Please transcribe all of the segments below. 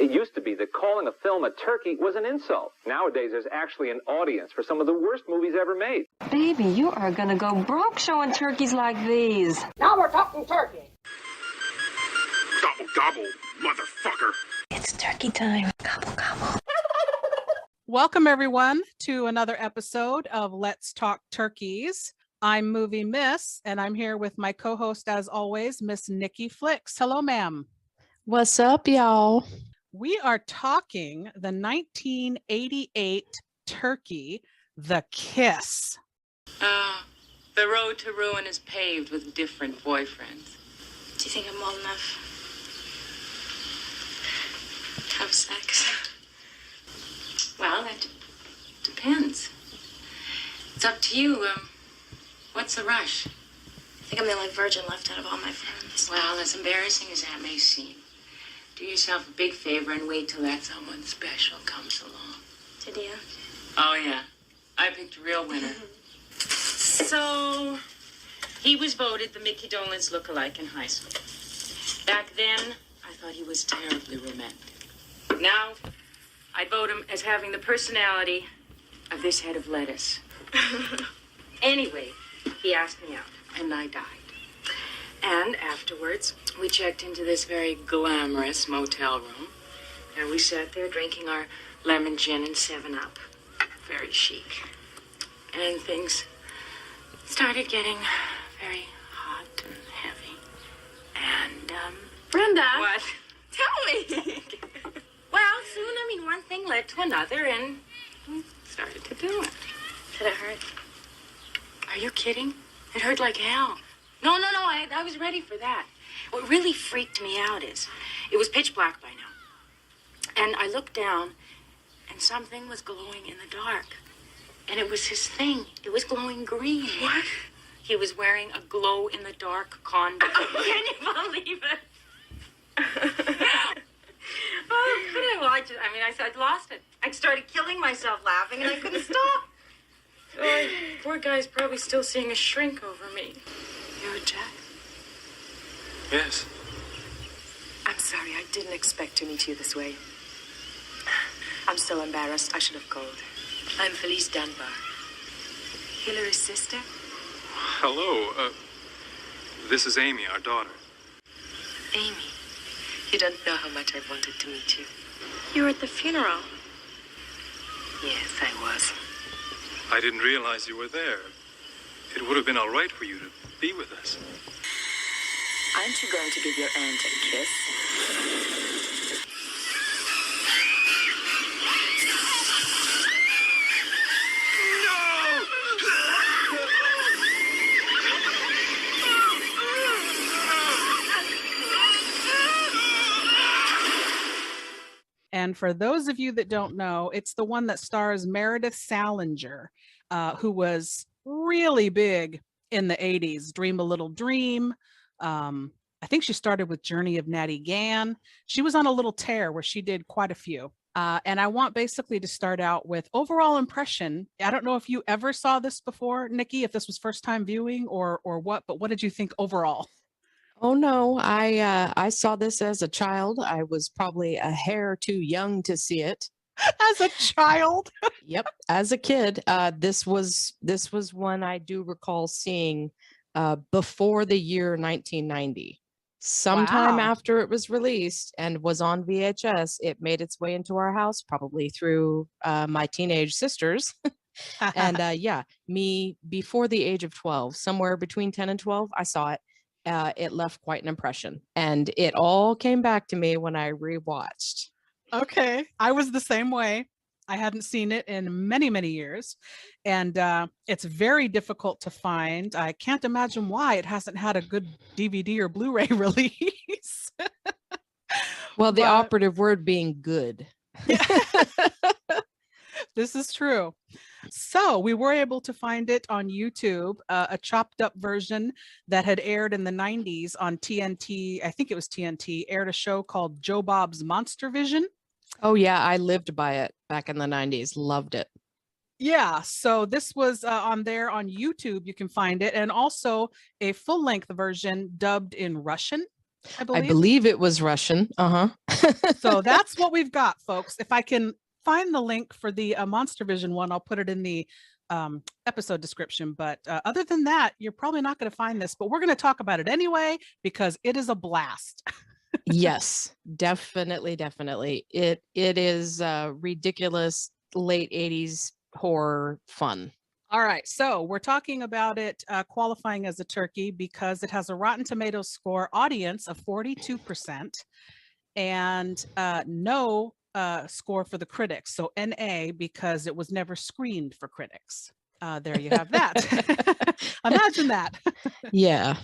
It used to be that calling a film a turkey was an insult. Nowadays, there's actually an audience for some of the worst movies ever made. Baby, you are gonna go broke showing turkeys like these. Now we're talking turkey. Gobble, gobble, motherfucker. It's turkey time. Gobble, gobble. Welcome, everyone, to another episode of Let's Talk Turkeys. I'm Movie Miss, and I'm here with my co-host, as always, Miss Nikki Flicks. Hello, ma'am. What's up, y'all? We are talking the 1988 turkey, The Kiss. The road to ruin is paved with different boyfriends. Do you think I'm old enough to have sex? Well, that depends. It's up to you. What's the rush? I think I'm the only virgin left out of all my friends. Well, as embarrassing as that may seem, do yourself a big favor and wait till that someone special comes along. Did you? Oh, yeah. I picked a real winner. So, he was voted the Mickey Dolenz lookalike in high school. Back then, I thought he was terribly romantic. Now, I'd vote him as having the personality of this head of lettuce. Anyway, he asked me out, and I died. And afterwards, we checked into this very glamorous motel room, and we sat there drinking our lemon gin and 7-Up. Very chic. And things started getting very hot and heavy. And, Brenda! What? Tell me! Well, soon, one thing led to another, and we started to do it. Did it hurt? Are you kidding? It hurt like hell. No, I was ready for that. What really freaked me out is, it was pitch black by now. And I looked down, and something was glowing in the dark. And it was his thing. It was glowing green. What? He was wearing a glow-in-the-dark condom. Can you believe it? Oh, could I? Well, I lost it. I started killing myself laughing, and I couldn't stop. Oh, poor guy's probably still seeing a shrink over me. You're Jack? Yes. I'm sorry, I didn't expect to meet you this way. I'm so embarrassed, I should have called. I'm Felice Dunbar. Hillary's sister? Hello, this is Amy, our daughter. Amy, you don't know how much I wanted to meet you. You were at the funeral. Yes, I was. I didn't realize you were there. It would have been all right for you to be with us. Aren't you going to give your aunt a kiss? And for those of you that don't know, it's the one that stars Meredith Salinger, who was really big in the 80s. Dream a Little Dream. I think she started with Journey of Natty Gann. She was on a little tear where she did quite a few. And I want basically to start out with overall impression. I don't know if you ever saw this before, Nikki, if this was first time viewing or what, but what did you think overall? Oh no, I saw this as a child. I was probably a hair too young to see it. As a child? Yep, as a kid. This was one I do recall seeing before the year 1990. Sometime Wow. after it was released and was on VHS, it made its way into our house, probably through my teenage sisters. And yeah, me before the age of 12, somewhere between 10 and 12, I saw it. It left quite an impression, and it all came back to me when I rewatched. Okay, I was the same way. I hadn't seen it in many, many years, and it's very difficult to find. I can't imagine why it hasn't had a good DVD or Blu-ray release. Well, the operative word being good. This is true. So we were able to find it on YouTube, a chopped up version that had aired in the 90s on TNT. I think it was TNT, aired a show called Joe Bob's Monster Vision. Oh yeah, I lived by it back in the 90s. Loved it. Yeah, so this was on there on YouTube. You can find it, and also a full-length version dubbed in Russian. I I believe. believe it was Russian. So that's what we've got, folks. If I can find the link for the Monster Vision one, I'll put it in the episode description. But other than that, you're probably not going to find this, but we're going to talk about it anyway because it is a blast. Yes, definitely, definitely. It is ridiculous late 80s horror fun. All right, so we're talking about it qualifying as a turkey because it has a Rotten Tomatoes score audience of 42% and no score for the critics. So NA because it was never screened for critics. There you have that. Imagine that. Yeah.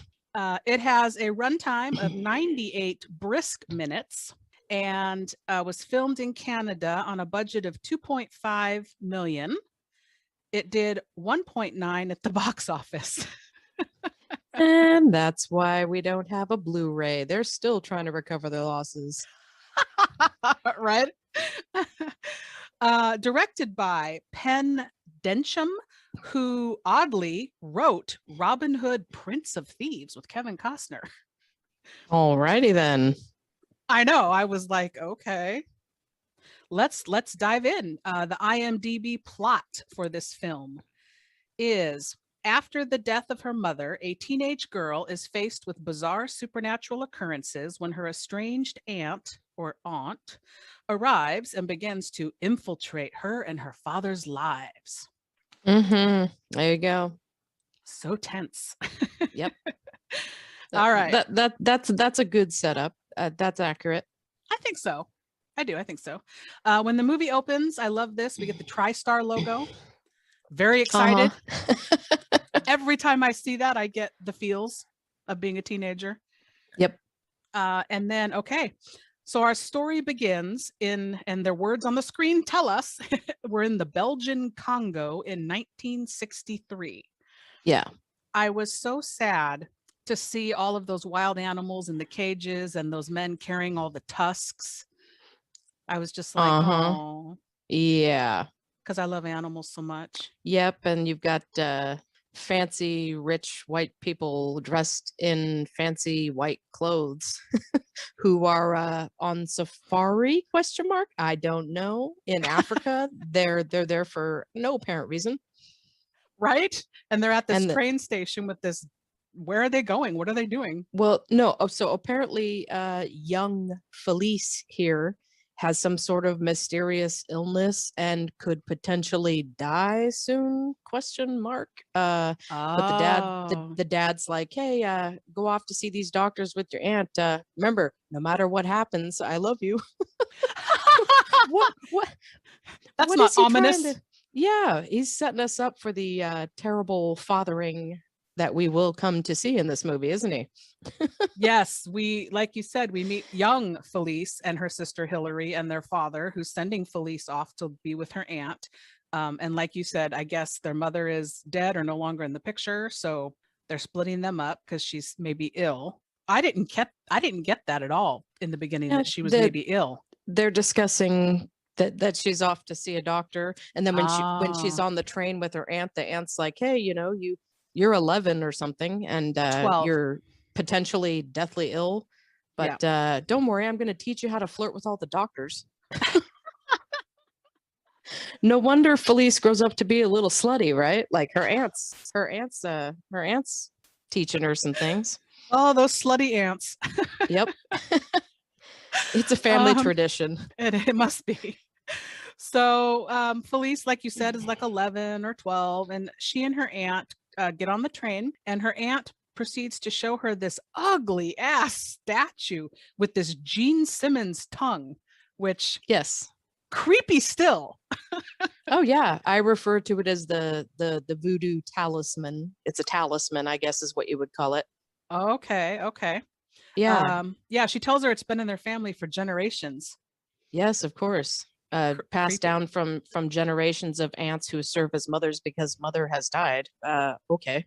It has a runtime of 98 brisk minutes and was filmed in Canada on a budget of 2.5 million. It did 1.9 at the box office. And that's why we don't have a Blu-ray. They're still trying to recover their losses. Right? Directed by Penn Densham, who oddly wrote Robin Hood, Prince of Thieves with Kevin Costner. Alrighty then. I know. I was like, okay. Let's dive in. The IMDb plot for this film is after the death of her mother, a teenage girl is faced with bizarre supernatural occurrences when her estranged aunt arrives and begins to infiltrate her and her father's lives. There you go. So tense. Yep. All right. That's a good setup. That's accurate. I think so. I think so. When the movie opens, I love this. We get the TriStar logo. Very excited. Every time I see that, I get the feels of being a teenager. Yep. And then, okay. So our story begins and their words on the screen tell us we're in the Belgian Congo in 1963. Yeah. I was so sad to see all of those wild animals in the cages and those men carrying all the tusks. I was just like, oh. Yeah. Because I love animals so much. Yep. And you've got fancy, rich white people dressed in fancy white clothes who are on safari, ? I don't know. In Africa, they're there for no apparent reason. Right? And they're at this train station with this. Where are they going? What are they doing? Well, no. So apparently young Felice here has some sort of mysterious illness and could potentially die soon, ? But the dad's like, hey, go off to see these doctors with your aunt. Remember, no matter what happens, I love you. What? That's what not ominous. Yeah, he's setting us up for the terrible fathering that we will come to see in this movie, isn't he? Yes, like you said, we meet young Felice and her sister Hillary and their father, who's sending Felice off to be with her aunt. And like you said, I guess their mother is dead or no longer in the picture, so they're splitting them up because she's maybe ill. I didn't get that at all in the beginning, that she was maybe ill. They're discussing that she's off to see a doctor, and then when she's on the train with her aunt, the aunt's like, hey, you're 11 or something, and you're potentially deathly ill, but don't worry, I'm going to teach you how to flirt with all the doctors. No wonder Felice grows up to be a little slutty, right? Like her aunt's teaching her some things. Oh, those slutty aunts. Yep. It's a family tradition. It must be. So Felice, like you said, is like 11 or 12, and she and her aunt get on the train, and her aunt proceeds to show her this ugly ass statue with this Gene Simmons tongue, which yes, creepy still. Oh yeah, I refer to it as the voodoo talisman. It's a talisman, I guess is what you would call it. Okay. Yeah. She tells her it's been in their family for generations. Yes, of course. Passed down from generations of aunts who serve as mothers because mother has died. Okay.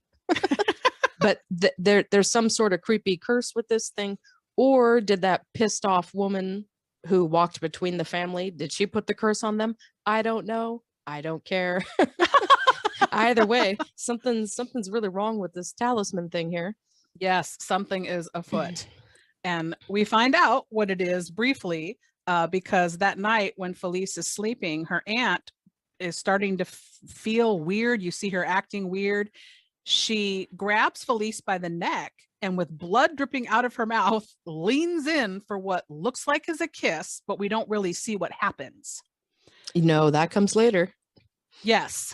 But there's some sort of creepy curse with this thing. Or did that pissed off woman who walked between the family, did she put the curse on them? I don't know. I don't care. Either way, something's really wrong with this talisman thing here. Yes, something is afoot. And we find out what it is briefly because that night when Felice is sleeping, her aunt is starting to feel weird. You see her acting weird. She grabs Felice by the neck and with blood dripping out of her mouth, leans in for what looks like is a kiss, but we don't really see what happens. That comes later. Yes.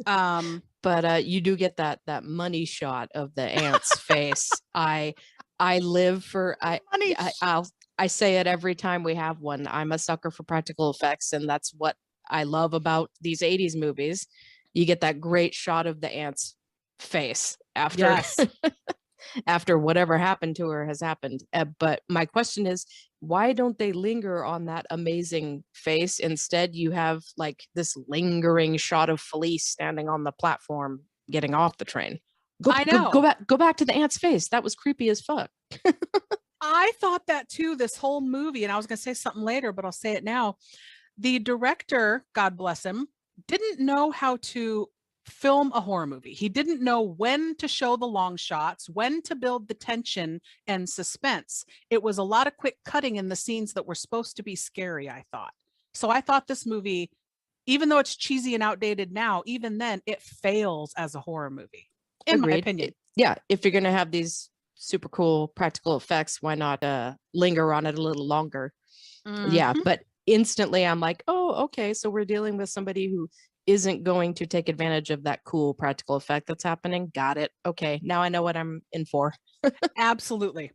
But you do get that money shot of the aunt's face. I live for I say it every time we have one. I'm a sucker for practical effects, and that's what I love about these 80s movies. You get that great shot of the aunt's face after after whatever happened to her has happened. But my question is, why don't they linger on that amazing face? Instead, you have like this lingering shot of Felice standing on the platform getting off the train. Go back to the aunt's face. That was creepy as fuck. I thought that too, this whole movie, and I was going to say something later, but I'll say it now. The director, God bless him, didn't know how to film a horror movie. He didn't know when to show the long shots, when to build the tension and suspense. It was a lot of quick cutting in the scenes that were supposed to be scary, I thought. So I thought this movie, even though it's cheesy and outdated now, even then it fails as a horror movie, in my opinion. If you're going to have these super cool practical effects, why not linger on it a little longer? Yeah, but instantly I'm like, oh, okay, so we're dealing with somebody who isn't going to take advantage of that cool practical effect that's happening. Got it. Okay, now I know what I'm in for. Absolutely.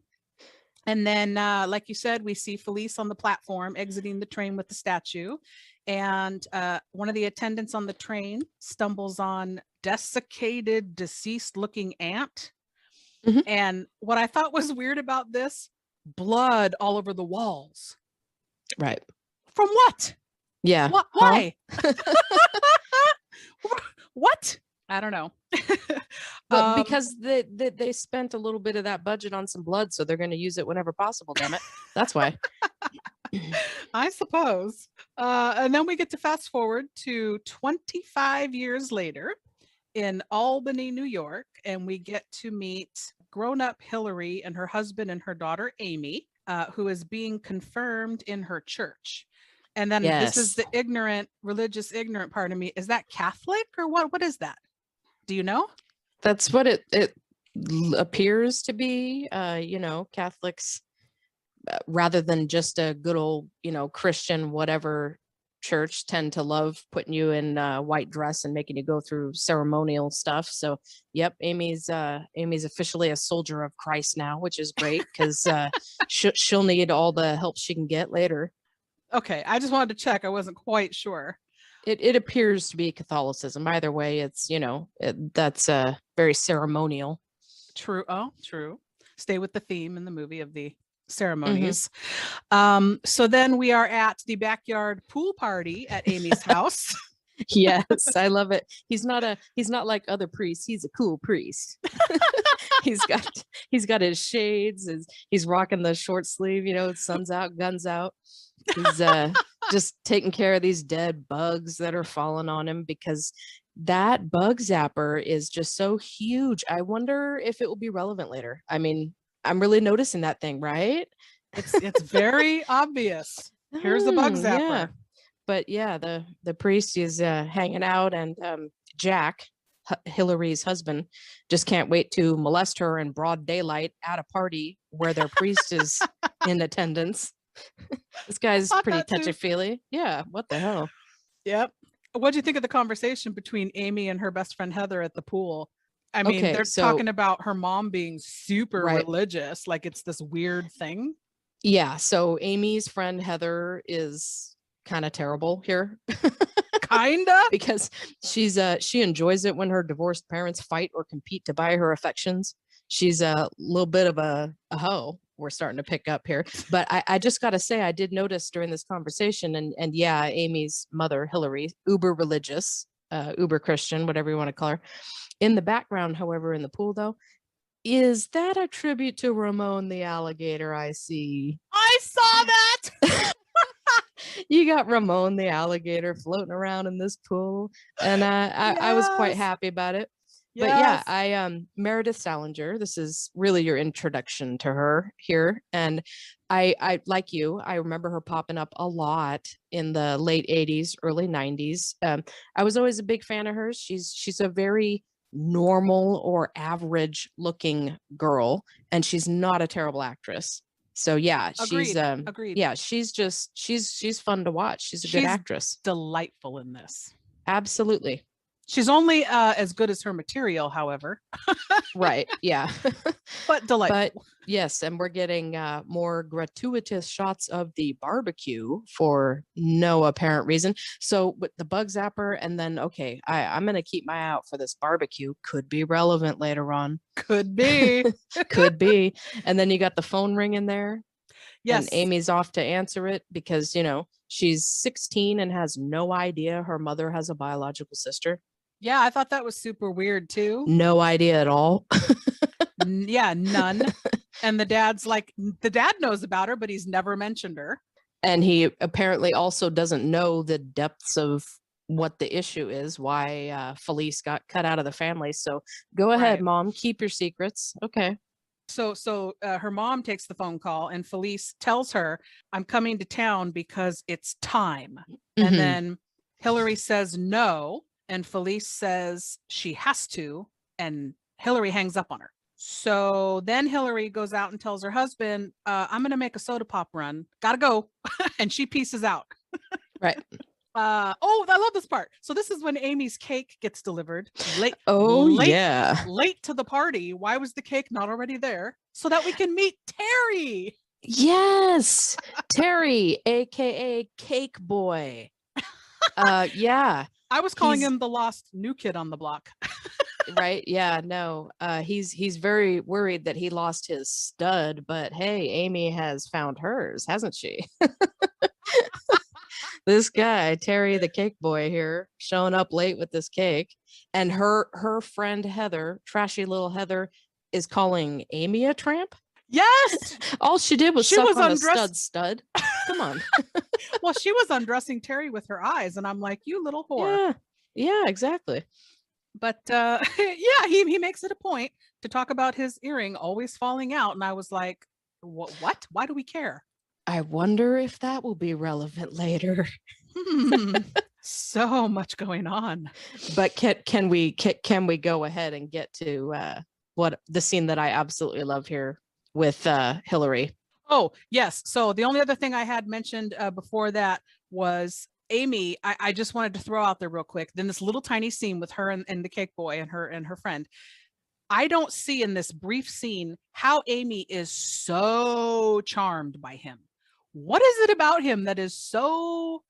And then, like you said, we see Felice on the platform exiting the train with the statue. And one of the attendants on the train stumbles on desiccated, deceased-looking aunt. Mm-hmm. And what I thought was weird about this, blood all over the walls. Right. From what? Yeah. What? Why? Huh? What? I don't know. Well, because they spent a little bit of that budget on some blood, so they're going to use it whenever possible. Damn it. That's why. I suppose. And then we get to fast forward to 25 years later in Albany, New York, and we get to meet grown-up Hillary and her husband and her daughter Amy, who is being confirmed in her church. And then this is the religious ignorant part of me. Is that Catholic or what? What is that? Do you know? That's what it appears to be. Catholics, rather than just a good old, Christian whatever church, tend to love putting you in a white dress and making you go through ceremonial stuff. So, yep, Amy's officially a soldier of Christ now, which is great because she'll need all the help she can get later. Okay, I just wanted to check. I wasn't quite sure. It appears to be Catholicism. Either way, it's, that's very ceremonial. True. Oh, true. Stay with the theme in the movie of the ceremonies. Mm-hmm. So then we are at the backyard pool party at Amy's house. Yes, I love it. He's not like other priests. He's a cool priest. he's got his shades. He's rocking the short sleeve, sun's out, guns out. He's just taking care of these dead bugs that are falling on him because that bug zapper is just so huge. I wonder if it will be relevant later. I mean, I'm really noticing that thing, right? It's very obvious. Here's the bug zapper. Yeah. But yeah, the priest is hanging out, and Jack, Hillary's husband, just can't wait to molest her in broad daylight at a party where their priest is in attendance. This guy's pretty touchy-feely. Yeah, what the hell? Yep. What do you think of the conversation between Amy and her best friend Heather at the pool? I mean, they're talking about her mom being super religious, like it's this weird thing. Yeah, so Amy's friend Heather is kind of terrible here. Kinda? Because she enjoys it when her divorced parents fight or compete to buy her affections. She's a little bit of a hoe. We're starting to pick up here. But I just got to say, I did notice during this conversation, and yeah, Amy's mother, Hillary, uber religious, uber Christian, whatever you want to call her. In the background, however, in the pool, though, is that a tribute to Ramon the alligator I see? I saw that! You got Ramon the alligator floating around in this pool, and I was quite happy about it. But yeah, Yes. I Meredith Salinger, this is really your introduction to her here. And I like you, I remember her popping up a lot in the late 80s, early 90s. I was always a big fan of hers. She's a very normal or average looking girl, and she's not a terrible actress. So yeah, Agreed. Agreed. yeah, she's fun to watch. She's a good She's actress. delightful in this. Absolutely. She's only as good as her material, however, Right. Yeah. but delightful. But yes, and we're getting more gratuitous shots of the barbecue for no apparent reason. So with the bug zapper, and then okay, I'm gonna keep my eye out for this barbecue. Could be relevant later on. Could be. Could be. And then you got the phone ring in there. Yes. And Amy's off to answer it because, you know, she's 16 and has no idea her mother has a biological sister. Yeah, I thought that was super weird too. No idea at all. Yeah, none. And the dad's like, the dad knows about her, but he's never mentioned her. And he apparently also doesn't know the depths of what the issue is, why Felice got cut out of the family. So go ahead, Right. Mom, keep your secrets. Okay. So her mom takes the phone call and Felice tells her, I'm coming to town because it's time. Mhm. And then Hillary says no. And Felice says she has to. And Hillary hangs up on her. So then Hillary goes out and tells her husband, I'm going to make a soda pop run. Gotta go. And she pieces out. Right. Oh, I love this part. So this is when Amy's cake gets delivered late. Oh, late, yeah. late to the party. Why was the cake not already there? So that we can meet Terry. Yes. Terry, aka Cake Boy. Yeah. I was calling He's- him the lost new kid on the block. Right. Yeah. No. He's very worried that he lost his stud, but hey, Amy has found hers, hasn't she? This guy, Terry the Cake Boy here, showing up late with this cake. And her friend Heather, trashy little Heather, is calling Amy a tramp. Yes. All she did was She suck was on undressed- a stud. Come on. Well, she was undressing Terry with her eyes. And I'm like, you little whore. Yeah. Yeah, exactly. But yeah, he makes it a point to talk about his earring always falling out. And I was like, what? Why do we care? I wonder if that will be relevant later. So much going on. But can we go ahead and get to what the scene that I absolutely love here with Hillary? Oh, yes. So the only other thing I had mentioned before that was Amy. I just wanted to throw out there real quick. Then this little tiny scene with her and the cake boy and her friend. I don't see in this brief scene how Amy is so charmed by him. What is it about him that is so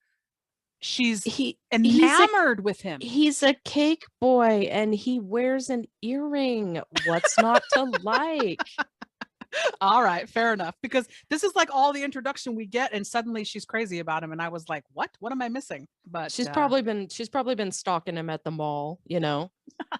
she's enamored with him? He's a cake boy and he wears an earring. What's not to like? All right, fair enough. Because this is like all the introduction we get, and suddenly she's crazy about him, and I was like, "What? What am I missing?" But She's probably been stalking him at the mall, you know,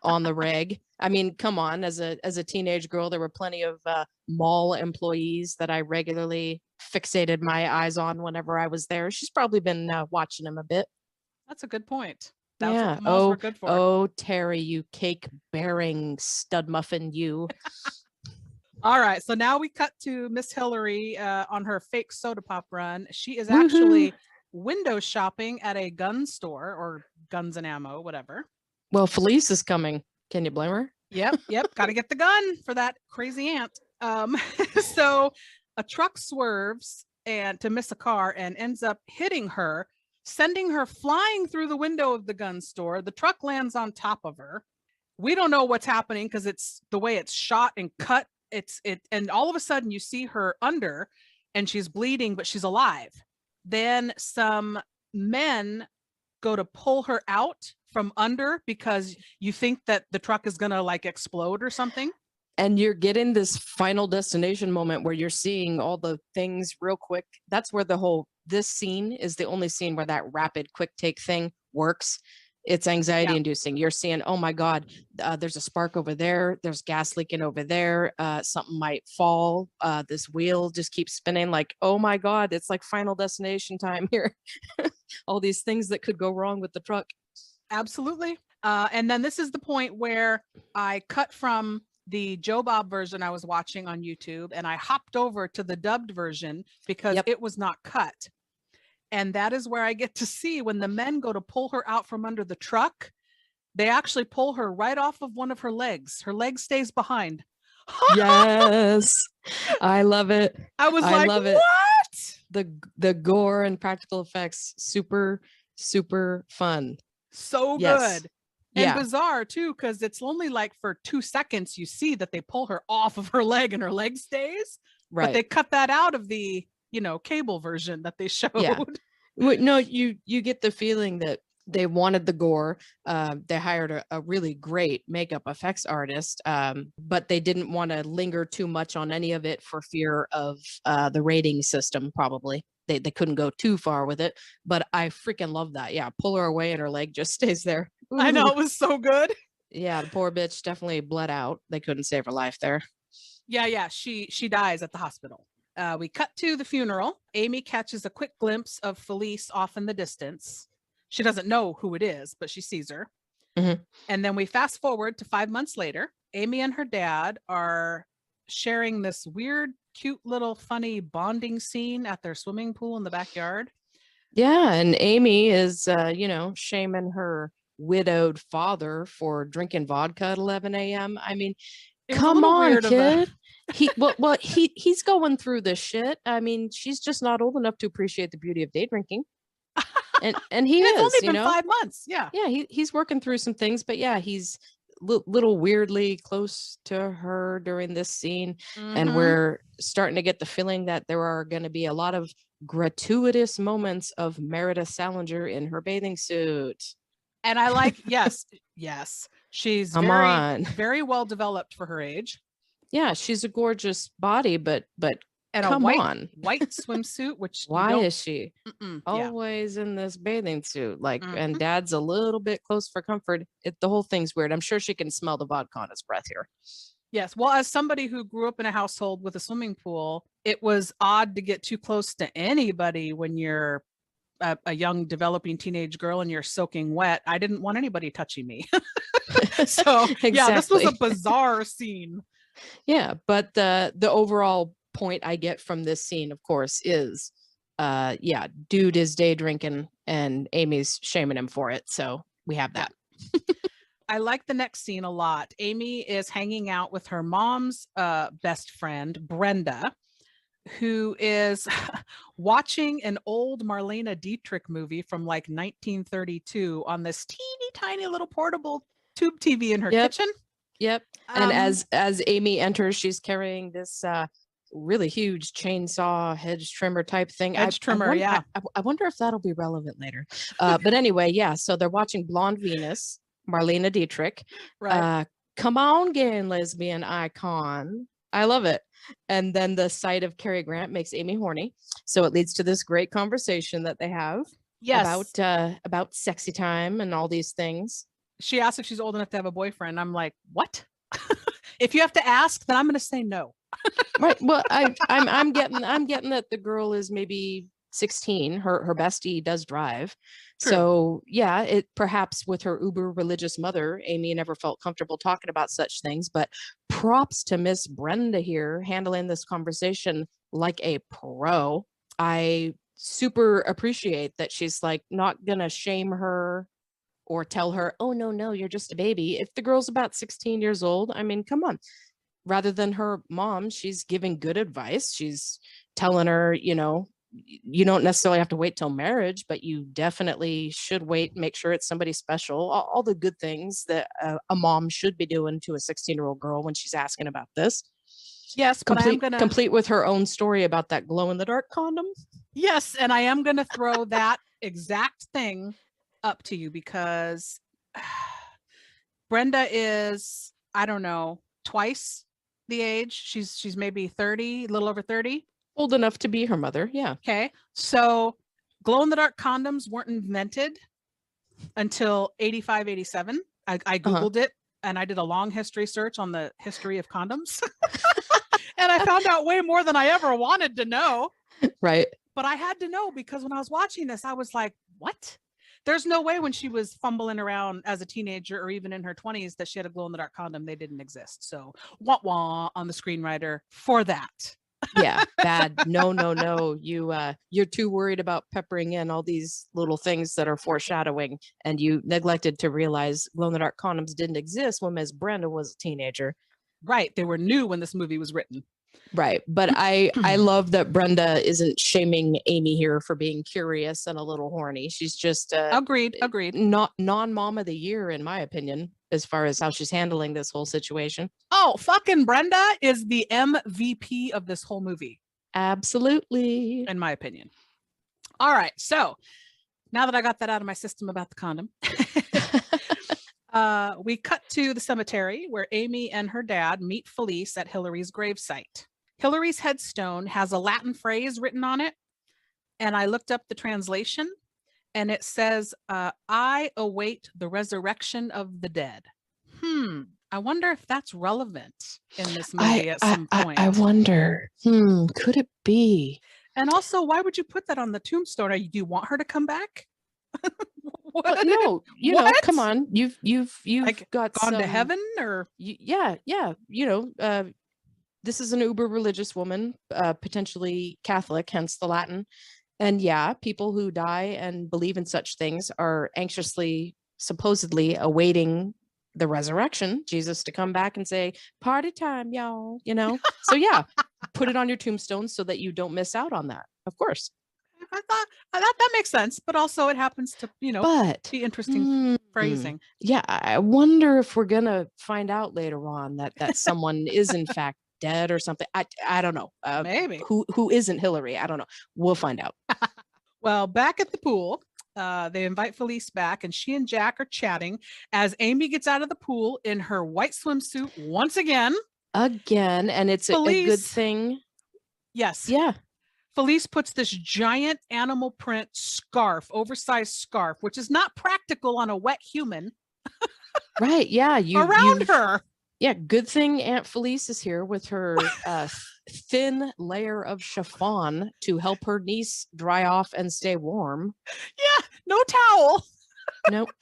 on the reg. I mean, come on, as a teenage girl, there were plenty of mall employees that I regularly fixated my eyes on whenever I was there. She's probably been watching him a bit. That's a good point. That's Yeah. what the malls were good for. Oh, Terry, you cake bearing stud muffin, you. All right, so now we cut to Miss Hillary on her fake soda pop run. She is actually window shopping at a gun store or guns and ammo, whatever. Well, Felice is coming. Can you blame her? Yep, got to get the gun for that crazy aunt. So a truck swerves and to miss a car and ends up hitting her, sending her flying through the window of the gun store. The truck lands on top of her. We don't know what's happening because it's the way it's shot and cut. And all of a sudden you see her under and she's bleeding, but she's alive. Then some men go to pull her out from under because you think that the truck is gonna like explode or something. And you're getting this final destination moment where you're seeing all the things real quick. That's where this scene is the only scene where that rapid quick take thing works. It's anxiety inducing. You're seeing, oh my God, there's a spark over there. There's gas leaking over there. Something might fall. This wheel just keeps spinning like, oh my God, it's like final destination time here. All these things that could go wrong with the truck. Absolutely. And then this is the point where I cut from the Joe Bob version I was watching on YouTube and I hopped over to the dubbed version because Yep. it was not cut. And that is where I get to see when the men go to pull her out from under the truck, they actually pull her right off of one of her legs. Her leg stays behind. Yes. I love it. I was I like, love it. what? The gore and practical effects, super, super fun. So Yes. good. And Yeah. bizarre too, because it's only like for 2 seconds you see that they pull her off of her leg and her leg stays. But Right. they cut that out of the, cable version that they showed. Yeah. No, you get the feeling that they wanted the gore. They hired a really great makeup effects artist, but they didn't want to linger too much on any of it for fear of the rating system. Probably they couldn't go too far with it. But I freaking love that. Yeah, pull her away and her leg just stays there. I know, Ooh. it was so good. Yeah, the poor bitch definitely bled out. They couldn't save her life there. Yeah. She dies at the hospital. We cut to the funeral. Amy catches a quick glimpse of Felice off in the distance. She doesn't know who it is, but she sees her. Mhm. And then we fast forward to 5 months later. Amy and her dad are sharing this weird, cute little funny bonding scene at their swimming pool in the backyard. Yeah, and Amy is, shaming her widowed father for drinking vodka at 11 a.m. I mean, It was a come little on, weird of a- kid. He's going through this shit. I mean, she's just not old enough to appreciate the beauty of day drinking. And he It's is, only been 5 months. Yeah. Yeah, he's working through some things, but yeah, he's little weirdly close to her during this scene. And Mhm. we're starting to get the feeling that there are going to be a lot of gratuitous moments of Meredith Salinger in her bathing suit. And I like, yes. She's Come very, on. very well developed for her age. Yeah, she's a gorgeous body, but And come a on. white swimsuit, which you Why don't- is she yeah. always in this bathing suit? Like, and Mhm. dad's a little bit close for comfort. The whole thing's weird. I'm sure she can smell the vodka on his breath here. Yes. Well, as somebody who grew up in a household with a swimming pool, it was odd to get too close to anybody when you're a young developing teenage girl and you're soaking wet. I didn't want anybody touching me. So yeah, this was a Exactly. bizarre scene. Yeah, but the overall point I get from this scene, of course, is dude is day drinking and Amy's shaming him for it. So we have that. I like the next scene a lot. Amy is hanging out with her mom's best friend, Brenda, who is watching an old Marlene Dietrich movie from like 1932 on this teeny tiny little portable tube TV in her Yep. kitchen. Yep. And Um, as Amy enters, she's carrying this really huge chainsaw hedge trimmer type thing. Hedge trimmer, yeah. I wonder if that'll be relevant later. But anyway, yeah. So they're watching Blonde Venus, Marlene Dietrich. Right. Come on, gay and lesbian icon. I love it. And then the sight of Cary Grant makes Amy horny. So it leads to this great conversation that they have Yes. about sexy time and all these things. She asked if she's old enough to have a boyfriend. I'm like, what? If you have to ask, then I'm going to say no. Right. Well, I'm getting that the girl is maybe 16. Her bestie does drive. True. So yeah, it perhaps with her uber religious mother, Amy never felt comfortable talking about such things. But props to Miss Brenda here handling this conversation like a pro. I super appreciate that she's like not gonna shame her or tell her, oh no, you're just a baby. If the girl's about 16 years old, I mean, come on. Rather than her mom, she's giving good advice. She's telling her, you don't necessarily have to wait till marriage, but you definitely should wait, make sure it's somebody special. All the good things that a mom should be doing to a 16-year-old girl when she's asking about this. Yes, but I am going to Complete with her own story about that glow in the dark condom. Yes, and I am going to throw that exact thing up to you because Brenda is, I don't know, twice the age. She's maybe 30, a little over 30. Old enough to be her mother, yeah. Okay. So glow in the dark condoms weren't invented until 85, 87. I Googled it and I did a long history search on the history of condoms. And I found out way more than I ever wanted to know. Right. But I had to know because when I was watching this, I was like, what? There's no way when she was fumbling around as a teenager or even in her 20s that she had a glow in the dark condom. They didn't exist. So wah wah on the screenwriter for that. Yeah, bad. No, no, no. You're too worried about peppering in all these little things that are foreshadowing, and you neglected to realize glow in the dark condoms didn't exist when Miss Brenda was a teenager. Right. They were new when this movie was written. Right. But I love that Brenda isn't shaming Amy here for being curious and a little horny. She's just Agreed. not non-mom of the year, in my opinion, as far as how she's handling this whole situation. Oh, fucking Brenda is the MVP of this whole movie. Absolutely. In my opinion. All right. So now that I got that out of my system about the condom, we cut to the cemetery where Amy and her dad meet Felice at Hillary's gravesite. Hillary's headstone has a Latin phrase written on it, and I looked up the translation, and it says, I await the resurrection of the dead. I wonder if that's relevant in this movie at some point. I wonder. Could it be? And also, why would you put that on the tombstone? Do you want her to come back? Well, no, know, come on. You've like got gone to heaven, or yeah. This is an uber religious woman, potentially Catholic, hence the Latin. And yeah, people who die and believe in such things are anxiously, supposedly awaiting the resurrection, Jesus to come back and say, party time, y'all, So yeah, put it on your tombstone so that you don't miss out on that. Of course. I thought that makes sense, but also it happens to, be interesting phrasing. Yeah, I wonder if we're gonna find out later on that someone is in fact dead or something. I don't know. Maybe who isn't Hillary? I don't know. We'll find out. Well, back at the pool, they invite Felice back, and she and Jack are chatting as Amy gets out of the pool in her white swimsuit once again. And it's a good thing. Yes. Yeah. Felice puts this giant animal print scarf, oversized scarf, which is not practical on a wet human. Right. Yeah. Around her. Yeah. Good thing Aunt Felice is here with her thin layer of chiffon to help her niece dry off and stay warm. Yeah. No towel.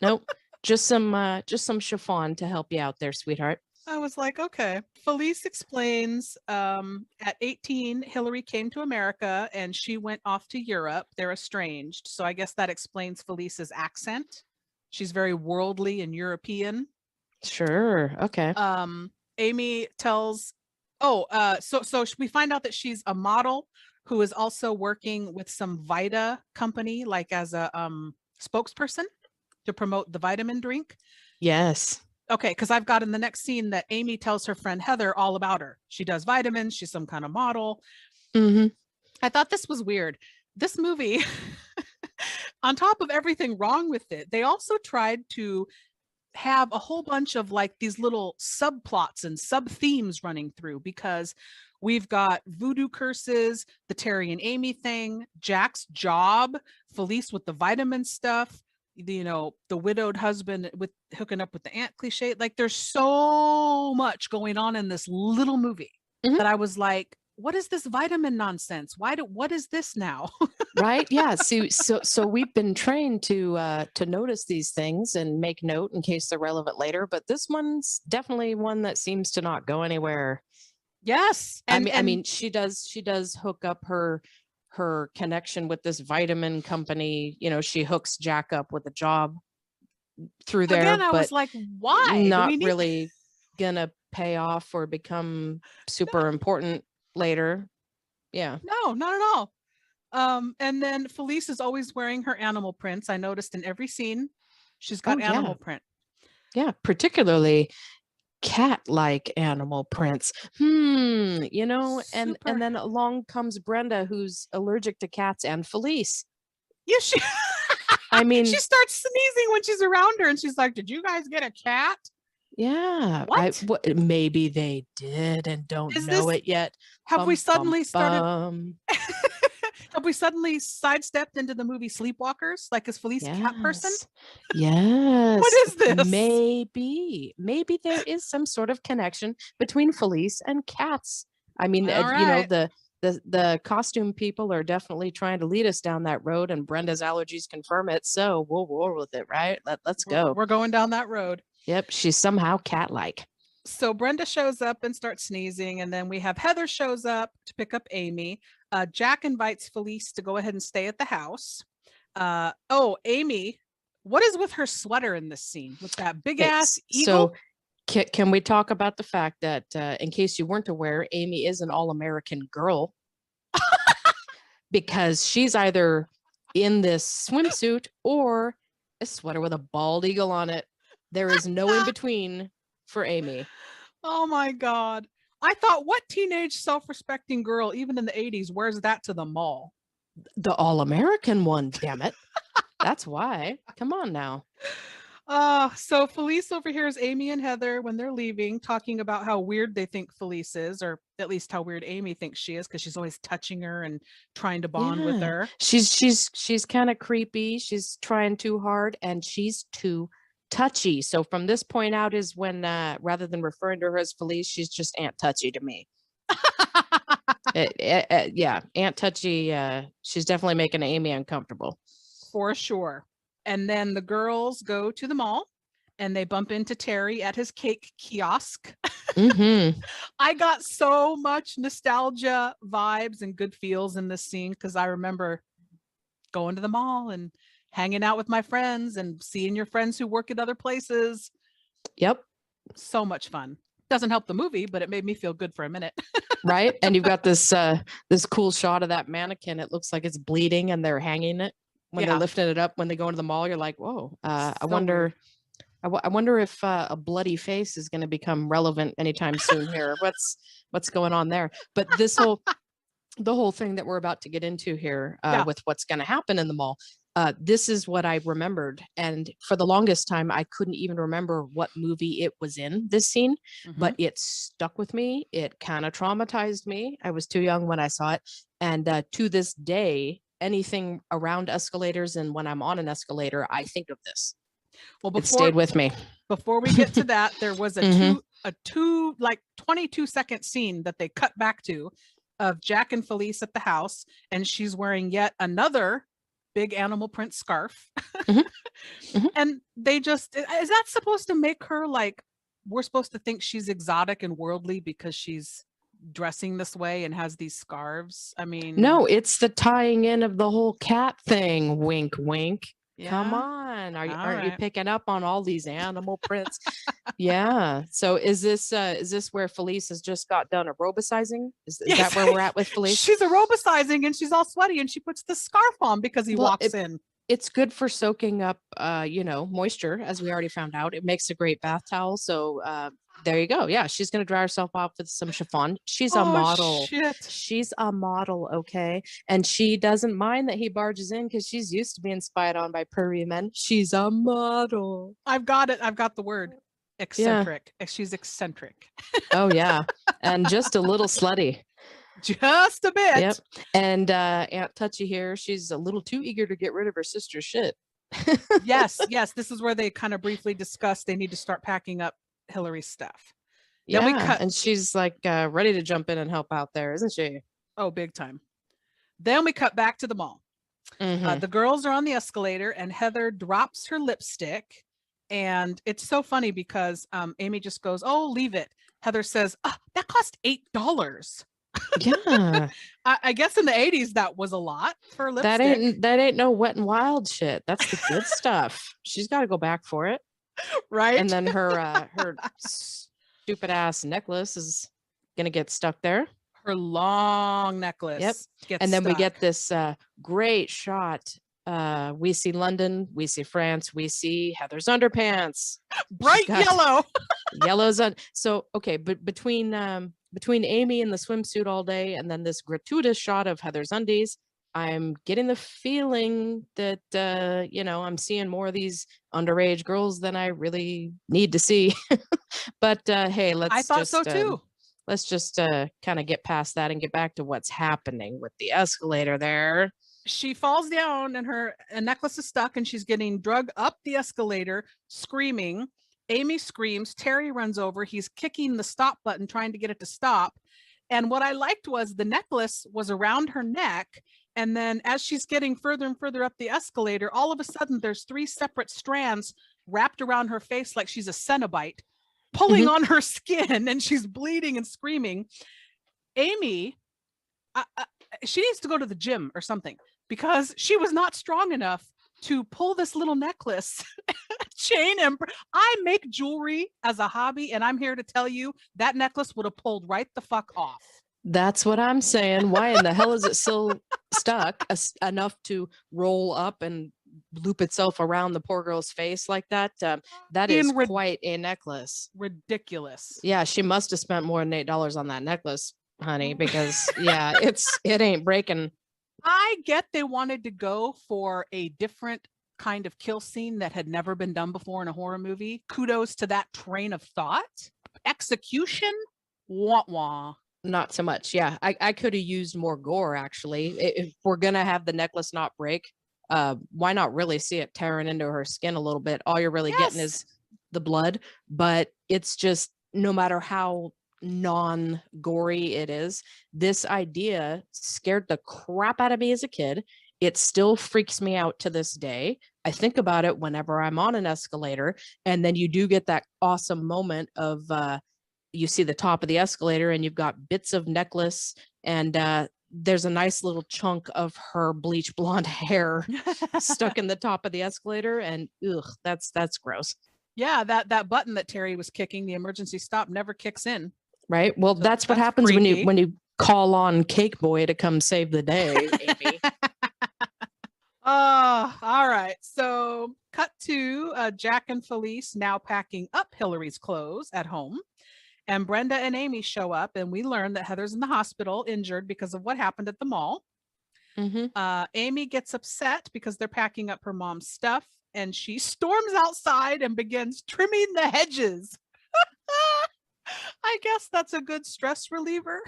Nope. Just some chiffon to help you out there, sweetheart. I was like, okay. Felice explains at 18, Hillary came to America and she went off to Europe. They're estranged. So I guess that explains Felice's accent. She's very worldly and European. Sure. Okay. Amy tells, so we find out that she's a model who is also working with some Vita company, like as a spokesperson to promote the vitamin drink. Yes. Okay, because I've got in the next scene that Amy tells her friend Heather all about her. She does vitamins. She's some kind of model. Mm-hmm. I thought this was weird. This movie, on top of everything wrong with it, they also tried to have a whole bunch of like these little subplots and sub themes running through, because we've got voodoo curses, the Terry and Amy thing, Jack's job, Felice with the vitamin stuff, the widowed husband with hooking up with the aunt cliche. Like there's so much going on in this little movie that I was like, what is this vitamin nonsense? What is this now? Right. Yeah. So we've been trained to notice these things and make note in case they're relevant later. But this one's definitely one that seems to not go anywhere. Yes. I mean, she does hook up her connection with this vitamin company. She hooks Jack up with a job through there. Again, I was like, why? Not really gonna pay off or become super important later. Yeah. No, not at all. And then Felice is always wearing her animal prints. I noticed in every scene she's got animal print. Yeah, particularly cat-like animal prints. And then along comes Brenda, who's allergic to cats, and Felice. Yeah, she she starts sneezing when she's around her, and she's like, did you guys get a cat? Yeah. What? Maybe they did and don't know it yet. Have we suddenly started have we suddenly sidestepped into the movie Sleepwalkers? Like, is Felice a cat person? Yes. What is this? Maybe there is some sort of connection between Felice and cats. I mean, All right. the the costume people are definitely trying to lead us down that road, and Brenda's allergies confirm it. So we'll roll with it, right? Let's go. We're going down that road. Yep, she's somehow cat-like. So Brenda shows up and starts sneezing, and then we have Heather shows up to pick up Amy. Jack invites Felice to go ahead and stay at the house. Amy, what is with her sweater in this scene with that big ass eagle? So can we talk about the fact that, in case you weren't aware, Amy is an all-American girl because she's either in this swimsuit or a sweater with a bald eagle on it. There is no in between for Amy. Oh my God. I thought, what teenage self-respecting girl, even in the 80s, wears that to the mall? The all-American one, damn it. That's why. Come on now. So Felice overhears Amy and Heather when they're leaving talking about how weird they think Felice is, or at least how weird Amy thinks she is, because she's always touching her and trying to bond with her. She's kind of creepy. She's trying too hard, and she's too touchy. So from this point out is when, rather than referring to her as Felice, she's just Aunt Touchy to me. Yeah, Aunt Touchy. She's definitely making Amy uncomfortable. For sure. And then the girls go to the mall and they bump into Terry at his cake kiosk. Mm-hmm. I got so much nostalgia vibes and good feels in this scene because I remember going to the mall and hanging out with my friends and seeing your friends who work at other places. Yep. So much fun. Doesn't help the movie, but it made me feel good for a minute. Right. And you've got this cool shot of that mannequin. It looks like it's bleeding and they're hanging it. When they're lifting it up, when they go into the mall, you're like, whoa, I wonder if a bloody face is going to become relevant anytime soon here. What's going on there? But the whole thing that we're about to get into here with what's going to happen in the mall, this is what I remembered. And for the longest time, I couldn't even remember what movie it was in, this scene, but it stuck with me. It kind of traumatized me. I was too young when I saw it. And to this day, anything around escalators and when I'm on an escalator, I think of this. Well, it stayed with me. Before we get to that, there was a 22-second scene that they cut back to of Jack and Felice at the house, and she's wearing yet another big animal print scarf. And they just, is that supposed to make her like, we're supposed to think she's exotic and worldly because she's dressing this way and has these scarves? I mean, no, it's the tying in of the whole cat thing. Wink, wink. Yeah? Come on, aren't you picking up on all these animal prints? Yeah. So is this where Felice has just got done aerobicizing? Is that where we're at with Felice? She's aerobicizing and she's all sweaty and she puts the scarf on because he walks in. It's good for soaking up, moisture, as we already found out. It makes a great bath towel. So there you go. Yeah, she's going to dry herself off with some chiffon. She's a model. Shit. She's a model, okay? And she doesn't mind that he barges in because she's used to being spied on by pervy men. She's a model. I've got it. I've got the word. Eccentric. Yeah. She's eccentric. Oh, yeah. And just a little slutty. Just a bit. Yep. And Aunt Touchy here, she's a little too eager to get rid of her sister's shit. Yes. This is where they kind of briefly discuss they need to start packing up Hillary's stuff. Yeah, and she's like ready to jump in and help out there, isn't she? Oh, big time. Then we cut back to the mall. The girls are on the escalator and Heather drops her lipstick. And it's so funny because Amy just goes, oh, leave it. Heather says, that cost $8. Yeah. I guess in the 80s that was a lot for lipstick. That ain't no Wet and Wild shit. That's the good stuff. She's got to go back for it. Right. And then her stupid ass necklace is gonna get stuck there. Her long necklace. Yep. And then we get this great shot. We see London, we see France, we see Heather's underpants. Bright yellow. Yellow's on. So okay, but between Amy in the swimsuit all day and then this gratuitous shot of Heather's undies, I'm getting the feeling that I'm seeing more of these underage girls than I really need to see. But hey, I thought so too. Let's just kind of get past that and get back to what's happening with the escalator there. She falls down and her necklace is stuck and she's getting dragged up the escalator screaming. Amy screams. Terry runs over. He's kicking the stop button, trying to get it to stop. And what I liked was the necklace was around her neck. And then as she's getting further and further up the escalator, all of a sudden there's 3 separate strands wrapped around her face like she's a Cenobite, pulling on her skin, and she's bleeding and screaming. Amy, she needs to go to the gym or something, because she was not strong enough to pull this little necklace chain. And I make jewelry as a hobby, and I'm here to tell you that necklace would have pulled right the fuck off. That's what I'm saying. Why in the hell is it still stuck enough to roll up and loop itself around the poor girl's face like that? That is quite a necklace. Ridiculous. Yeah, she must have spent more than $8 on that necklace, honey, because yeah, it ain't breaking. I get they wanted to go for a different kind of kill scene that had never been done before in a horror movie. Kudos to that train of thought. Execution, wah-wah. Not so much. Yeah, I could have used more gore, actually. If we're gonna have the necklace not break, why not really see it tearing into her skin a little bit? All you're really getting is the blood, but it's just, no matter how non-gory it is, this idea scared the crap out of me as a kid. It still freaks me out to this day. I think about it whenever I'm on an escalator, and then you do get that awesome moment of you see the top of the escalator and you've got bits of necklace, and there's a nice little chunk of her bleach blonde hair stuck in the top of the escalator, and ugh, that's gross. Yeah, that button that Terry was kicking, the emergency stop, never kicks in. Right. Well, so that's what happens freaky. when you call on Cake Boy to come save the day, Amy. All right. So cut to Jack and Felice now packing up Hillary's clothes at home. And Brenda and Amy show up, and we learn that Heather's in the hospital injured because of what happened at the mall. Amy gets upset because they're packing up her mom's stuff, and she storms outside and begins trimming the hedges. I guess that's a good stress reliever.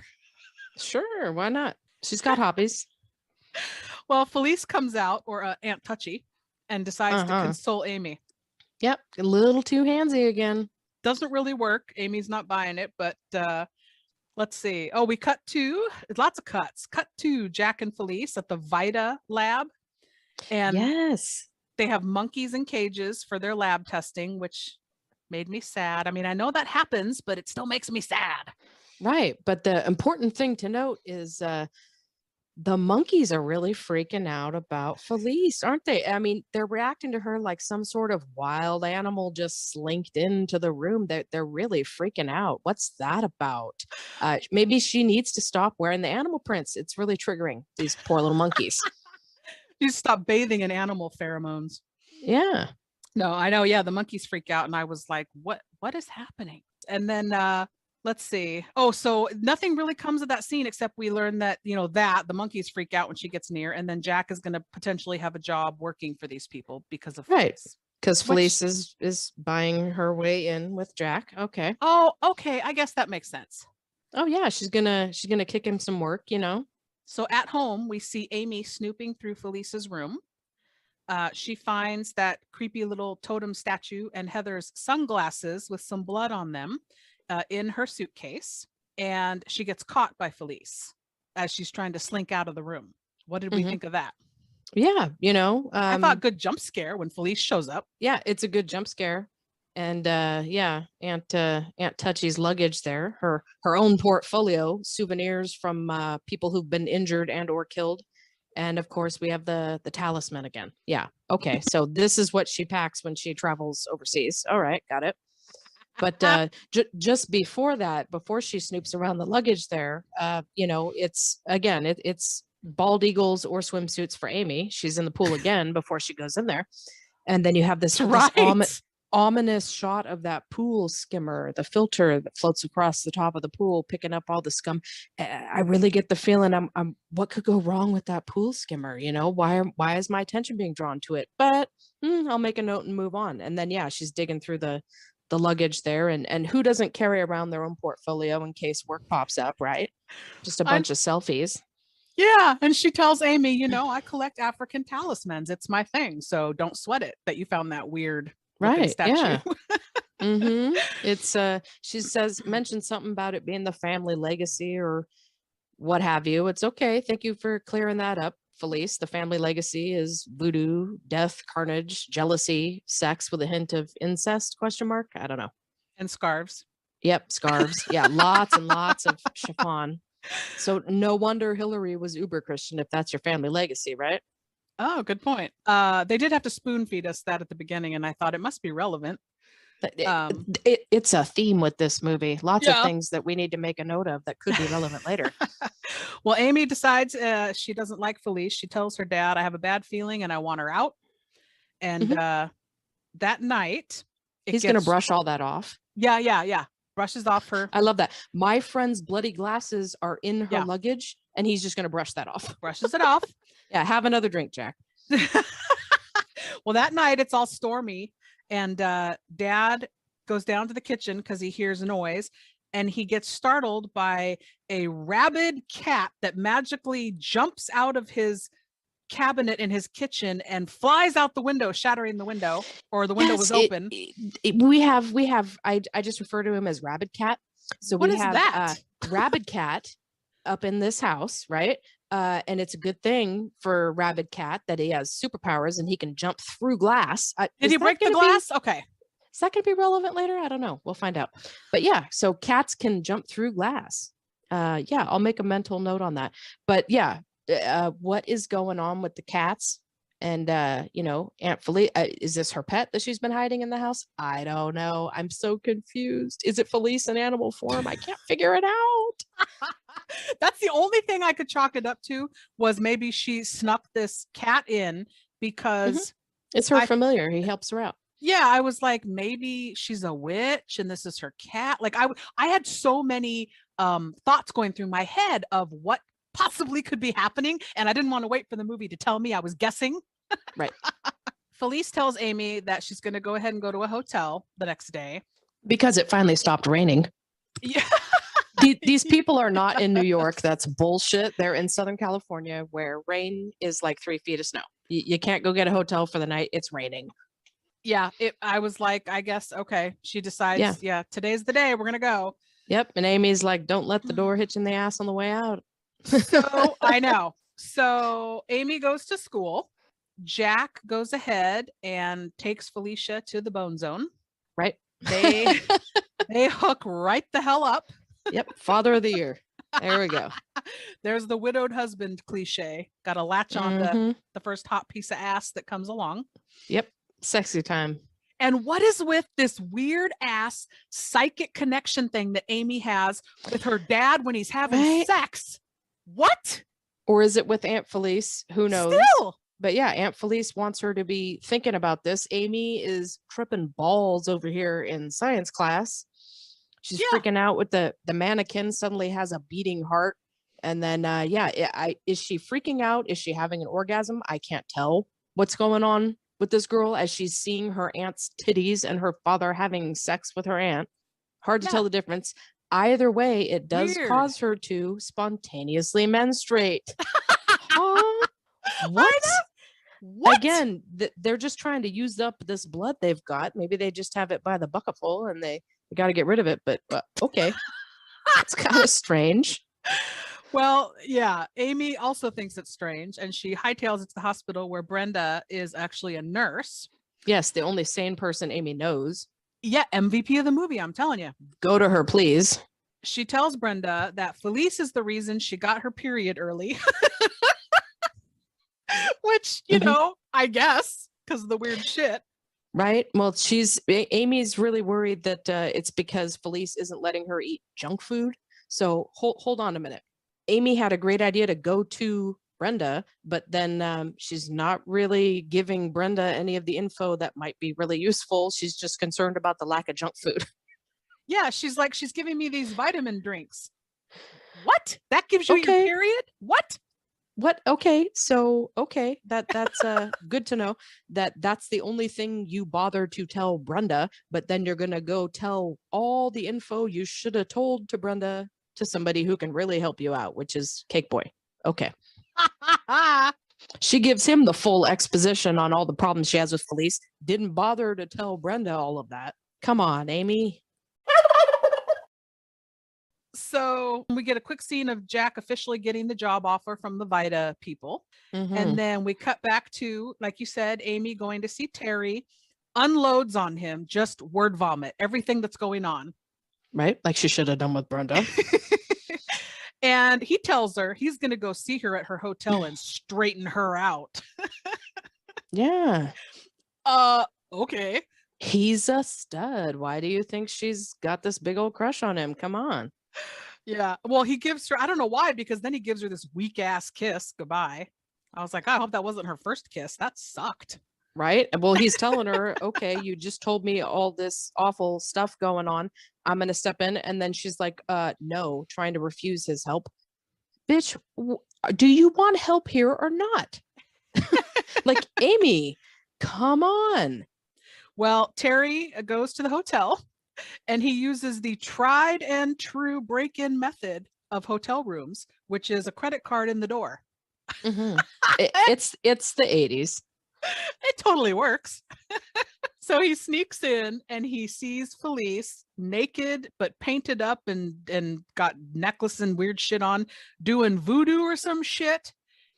Sure, why not? She's got hobbies. Well, Felice comes out, or Aunt Touchy, and decides to console Amy. Yep, a little too handsy again. Doesn't really work. Amy's not buying it, but let's see. Oh, we cut to, lots of cuts. Cut to Jack and Felice at the Vita lab. And yes, they have monkeys in cages for their lab testing, which made me sad. I mean, I know that happens, but it still makes me sad. Right. But the important thing to note is the monkeys are really freaking out about Felice, aren't they? I mean, they're reacting to her like some sort of wild animal just slinked into the room. They're really freaking out. What's that about? Maybe she needs to stop wearing the animal prints. It's really triggering these poor little monkeys. You stop bathing in animal pheromones. Yeah. No, I know. Yeah, the monkeys freak out, and I was like, what is happening? And then let's see. Oh, so nothing really comes of that scene, except we learn that, that the monkeys freak out when she gets near, and then Jack is going to potentially have a job working for these people because of Felice. Because Felice is buying her way in with Jack. Okay. Oh, okay. I guess that makes sense. Oh yeah, she's gonna kick him some work, So at home, we see Amy snooping through Felice's room. She finds that creepy little totem statue and Heather's sunglasses with some blood on them in her suitcase. And she gets caught by Felice as she's trying to slink out of the room. What did we think of that? Yeah, I thought good jump scare when Felice shows up. Yeah, it's a good jump scare. And Aunt Touchy's luggage there, her own portfolio, souvenirs from people who've been injured and or killed. And of course, we have the talisman again. Yeah. Okay. So this is what she packs when she travels overseas. All right. Got it. But just before that, before she snoops around the luggage there, it's bald eagles or swimsuits for Amy. She's in the pool again before she goes in there. And then you have this ominous shot of that pool skimmer, the filter that floats across the top of the pool, picking up all the scum. I really get the feeling I'm what could go wrong with that pool skimmer? Why is my attention being drawn to it? But I'll make a note and move on. And then, she's digging through the luggage there, and who doesn't carry around their own portfolio in case work pops up, right? Just a bunch of selfies. Yeah. And she tells Amy, I collect African talismans. It's my thing. So don't sweat it that you found that weird statue. Yeah. It's she mentioned something about it being the family legacy or what have you. It's okay. Thank you for clearing that up, Felice. The family legacy is voodoo, death, carnage, jealousy, sex with a hint of incest, question mark. I don't know. And scarves. Yep, scarves. Yeah, lots and lots of chiffon. So no wonder Hillary was uber Christian if that's your family legacy, right? Oh, good point. They did have to spoon feed us that at the beginning, and I thought it must be relevant. It's a theme with this movie. Lots of Yeah. things that we need to make a note of that could be relevant later. Well, Amy decides she doesn't like Felice. She tells her dad, I have a bad feeling and I want her out. And that night, he's going to brush all that off. Yeah. Brushes off her. I love that. My friend's bloody glasses are in her luggage, and he's just going to brush that off. Brushes it off. Yeah, have another drink, Jack. Well, that night it's all stormy, and Dad goes down to the kitchen because he hears a noise, and he gets startled by a rabid cat that magically jumps out of his cabinet in his kitchen and flies out the window, shattering the window, or the window was open. We have I just refer to him as Rabid Cat. So what we is have that? Rabid Cat up in this house, right? And it's a good thing for Rabid Cat that he has superpowers and he can jump through glass. Did he break the glass? Okay. Is that going to be relevant later? I don't know. We'll find out. But yeah, so cats can jump through glass. Yeah, I'll make a mental note on that. But yeah, what is going on with the cats? And Aunt Felice, is this her pet that she's been hiding in the house? I don't know. I'm so confused. Is it Felice in animal form? I can't figure it out. That's the only thing I could chalk it up to, was maybe she snuck this cat in because it's her familiar. He helps her out. Yeah, I was like, maybe she's a witch and this is her cat. Like I had so many thoughts going through my head of what possibly could be happening, and I didn't want to wait for the movie to tell me. I was guessing. Right. Felice tells Amy that she's going to go ahead and go to a hotel the next day because it finally stopped raining. Yeah. These people are not in New York. That's bullshit. They're in Southern California, where rain is like 3 feet of snow. You can't go get a hotel for the night. It's raining. Yeah, I was like, I guess, okay. She decides, today's the day. We're going to go. Yep. And Amy's like, don't let the door hit you in the ass on the way out. So I know. So Amy goes to school. Jack goes ahead and takes Felicia to the Bone Zone. Right. They hook right the hell up. Yep. Father of the year. There we go. There's the widowed husband cliche. Got to latch on the first hot piece of ass that comes along. Yep. Sexy time. And what is with this weird ass psychic connection thing that Amy has with her dad when he's having sex? What? Or is it with Aunt Felice? Who knows? Still. But yeah, Aunt Felice wants her to be thinking about this. Amy is tripping balls over here in science class. She's freaking out with the mannequin suddenly has a beating heart. And then, is she freaking out? Is she having an orgasm? I can't tell what's going on with this girl as she's seeing her aunt's titties and her father having sex with her aunt. Hard to tell the difference. Either way, it does cause her to spontaneously menstruate. What? What? Again, they're just trying to use up this blood they've got. Maybe they just have it by the bucketful and they got to get rid of it. But okay, it's kind of strange. Well, yeah, Amy also thinks it's strange, and she hightails it to the hospital where Brenda is actually a nurse. Yes, the only sane person Amy knows. Yeah, MVP of the movie, I'm telling you. Go to her, please. She tells Brenda that Felice is the reason she got her period early. Which, you know, I guess, because of the weird shit. Right. Well, Amy's really worried that it's because Felice isn't letting her eat junk food. So hold on a minute. Amy had a great idea to go to Brenda, but then she's not really giving Brenda any of the info that might be really useful. She's just concerned about the lack of junk food. Yeah, she's like, she's giving me these vitamin drinks. What? That gives you your period? What? Okay. So, that's good to know that's the only thing you bother to tell Brenda, but then you're going to go tell all the info you should have told to Brenda to somebody who can really help you out, which is Cake Boy. Okay. She gives him the full exposition on all the problems she has with Felice. Didn't bother to tell Brenda all of that. Come on, Amy. So we get a quick scene of Jack officially getting the job offer from the Vita people. Mhm. And then we cut back to, like you said, Amy going to see Terry, unloads on him, just word vomit, everything that's going on. Right? Like she should have done with Brenda. And he tells her he's going to go see her at her hotel and straighten her out. Yeah. Okay. He's a stud. Why do you think she's got this big old crush on him? Come on. Yeah. Well, he gives her, I don't know why, because then he gives her this weak ass kiss goodbye. I was like, I hope that wasn't her first kiss. That sucked. Right? Well, he's telling her, okay, you just told me all this awful stuff going on. I'm going to step in. And then she's like, no, trying to refuse his help. Bitch, do you want help here or not? Like, Amy, come on. Well, Terry goes to the hotel and he uses the tried and true break-in method of hotel rooms, which is a credit card in the door. Mm-hmm. It's the 80s. It totally works. So he sneaks in and he sees Felice naked but painted up and got necklace and weird shit on, doing voodoo or some shit.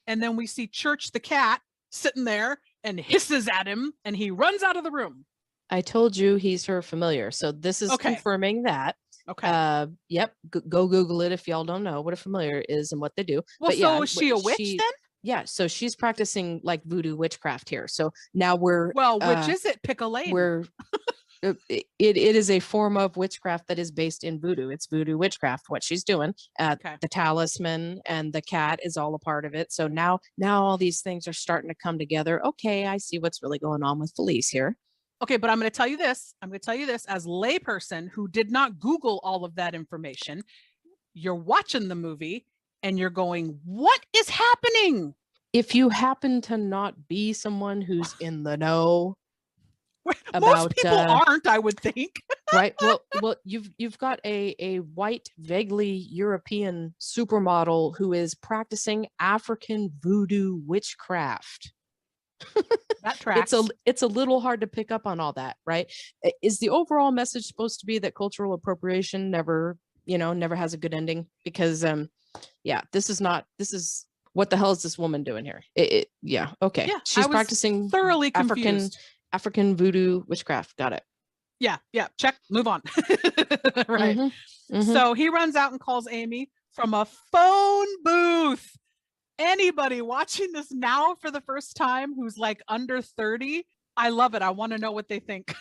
And then we see Church the cat sitting there and hisses at him and he runs out of the room. I told you he's her familiar. So this is confirming that. Okay. Yep. Go Google it if y'all don't know what a familiar is and what they do. Well, but so is she a witch then? Yeah. So she's practicing like voodoo witchcraft here. So now we're which is it? Pick a lane. We're it is a form of witchcraft that is based in voodoo. It's voodoo witchcraft, what she's doing. The talisman and the cat is all a part of it. So now all these things are starting to come together. Okay, I see what's really going on with Felice here. Okay, but I'm going to tell you this. I'm going to tell you this as layperson who did not Google all of that information. You're watching the movie and you're going, what is happening? If you happen to not be someone who's in the know about, most people aren't, I would think. Right. Well, you've got a white, vaguely European supermodel who is practicing African voodoo witchcraft. That tracks. It's a little hard to pick up on all that, right? Is the overall message supposed to be that cultural appropriation never has a good ending? Because this is what the hell is this woman doing here? Okay. Yeah, she's practicing thoroughly confused. African voodoo witchcraft. Got it. Yeah. Check. Move on. Right. Mm-hmm. Mm-hmm. So he runs out and calls Amy from a phone booth. Anybody watching this now for the first time who's like under 30, I love it. I want to know what they think.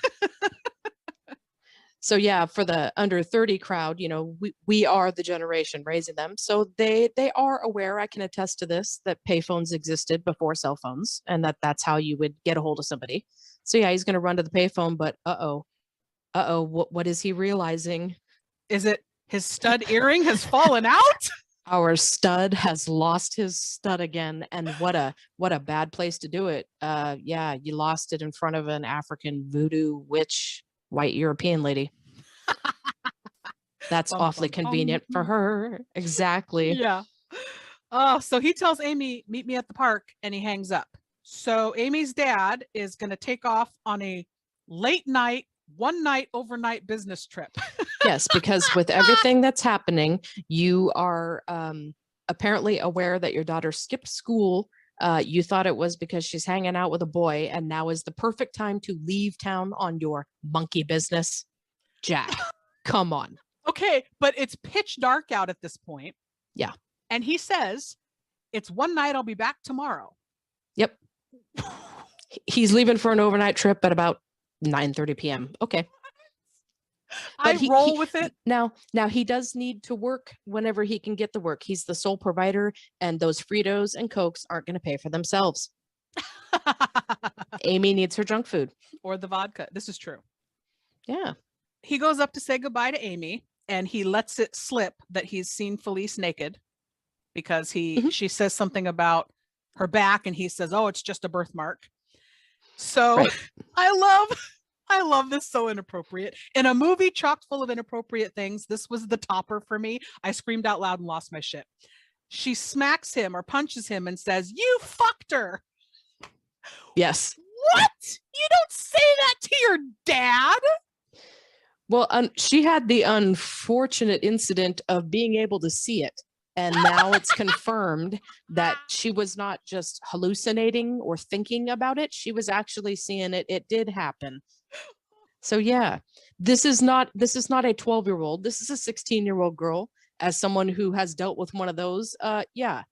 So yeah, for the under 30 crowd, we are the generation raising them. So they are aware, I can attest to this, that payphones existed before cell phones and that's how you would get a hold of somebody. So yeah, he's going to run to the payphone, but what is he realizing? Is it his stud earring has fallen out? Our stud has lost his stud again. And what a bad place to do it. Yeah, you lost it in front of an African voodoo witch white European lady. That's awfully convenient for her. Exactly. Yeah. So he tells Amy, meet me at the park, and he hangs up. So Amy's dad is going to take off on a late night, one night, overnight business trip. Yes, because with everything that's happening, you are apparently aware that your daughter skipped school. You thought it was because she's hanging out with a boy, and now is the perfect time to leave town on your monkey business. Jack, come on. Okay, but it's pitch dark out at this point. Yeah. And he says, it's one night, I'll be back tomorrow. Yep. He's leaving for an overnight trip at about 9:30 p.m. Okay. I roll with it. Now he does need to work whenever he can get the work. He's the sole provider, and those Fritos and Cokes aren't going to pay for themselves. Amy needs her junk food. Or the vodka. This is true. Yeah. He goes up to say goodbye to Amy, and he lets it slip that he's seen Felice naked because she says something about her back, and he says, oh, it's just a birthmark. So right. I love this, so inappropriate. In a movie chock full of inappropriate things, this was the topper for me. I screamed out loud and lost my shit. She smacks him or punches him and says, you fucked her. Yes. What? You don't say that to your dad? Well, she had the unfortunate incident of being able to see it. And now it's confirmed that she was not just hallucinating or thinking about it. She was actually seeing it. It did happen. So yeah, this is not a 12-year-old. This is a 16-year-old girl. As someone who has dealt with one of those, yeah,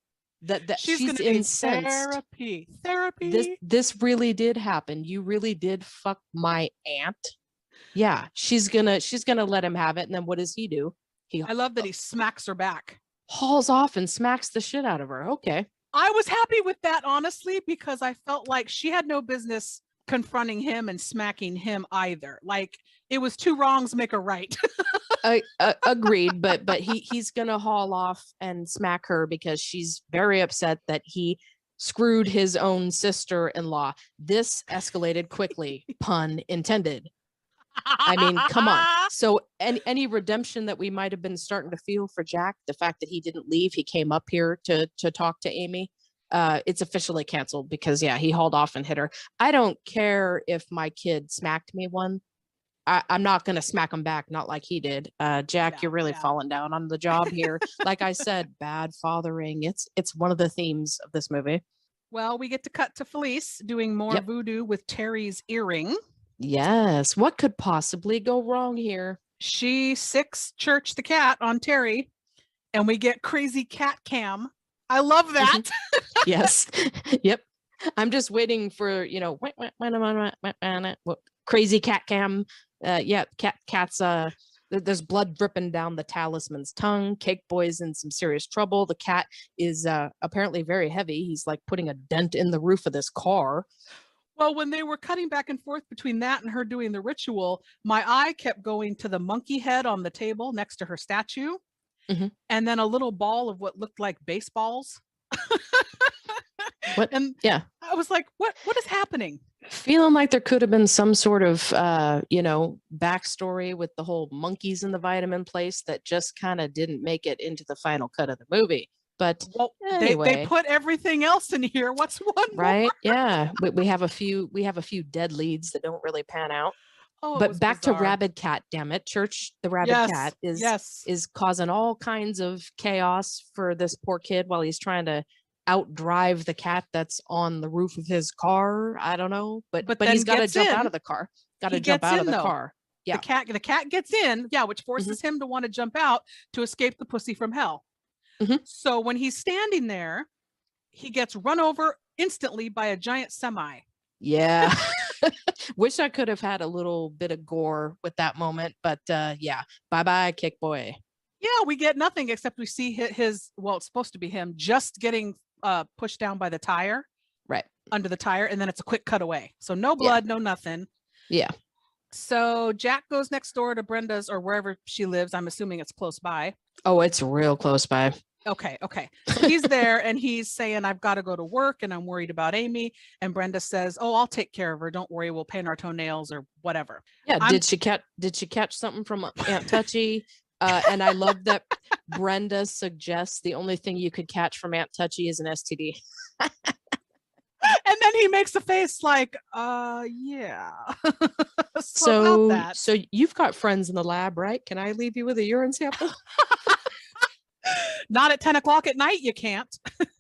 that She's she's gonna need incensed. Therapy. This really did happen. You really did fuck my aunt. Yeah, she's gonna let him have it. And then what does he do? I love that he smacks her back. Hauls off and smacks the shit out of her. Okay. I was happy with that, honestly, because I felt like she had no business confronting him and smacking him either. Like, it was two wrongs make a right. Agreed, but he's gonna haul off and smack her because she's very upset that he screwed his own sister-in-law. This escalated quickly, pun intended. I mean, come on. So any redemption that we might have been starting to feel for Jack, the fact that he didn't leave, he came up here to talk to Amy, it's officially canceled because yeah, he hauled off and hit her. I don't care if my kid smacked me one. I'm not going to smack him back, not like he did. Jack, you're really falling down on the job here. Like I said, bad fathering. It's one of the themes of this movie. Well, we get to cut to Felice doing more voodoo with Terry's earring. Yes. What could possibly go wrong here? She sicks Church the cat on Terry, and we get crazy cat cam. I love that. Yes. Yep. I'm just waiting for, crazy cat cam. Yeah, cat's there's blood dripping down the talisman's tongue. Cake Boy's in some serious trouble. The cat is apparently very heavy. He's like putting a dent in the roof of this car. Well, when they were cutting back and forth between that and her doing the ritual, my eye kept going to the monkey head on the table next to her statue, and then a little ball of what looked like baseballs. What? And yeah, I was like, what is happening? Feeling like there could have been some sort of backstory with the whole monkeys in the vitamin place that just kind of didn't make it into the final cut of the movie. But anyway, they put everything else in here. What's one right? more? Yeah, we have a few dead leads that don't really pan out. Oh, but back bizarre. to Rabid Cat, damn it. Church the Rabid Cat is causing all kinds of chaos for this poor kid while he's trying to outdrive the cat that's on the roof of his car. I don't know, but he's got to jump out of the car. Got to jump out of the car. Yeah, the cat gets in. Yeah, which forces him to want to jump out to escape the pussy from hell. So when he's standing there, he gets run over instantly by a giant semi. Yeah. Wish I could have had a little bit of gore with that moment, but yeah, bye-bye, Kick Boy. Yeah, we get nothing except we see his well, it's supposed to be him just getting pushed down by the tire. Right. Under the tire, and then it's a quick cutaway. So no blood, no nothing. Yeah. So Jack goes next door to Brenda's or wherever she lives. I'm assuming it's close by. Oh, it's real close by. Okay. So he's there and he's saying, I've got to go to work and I'm worried about Amy. And Brenda says, oh, I'll take care of her. Don't worry. We'll paint our toenails or whatever. Yeah. Did she catch something from Aunt Touchy? And I love that Brenda suggests the only thing you could catch from Aunt Touchy is an STD. And then he makes a face like, yeah. So you've got friends in the lab, right? Can I leave you with a urine sample? Not at 10 o'clock at night, you can't.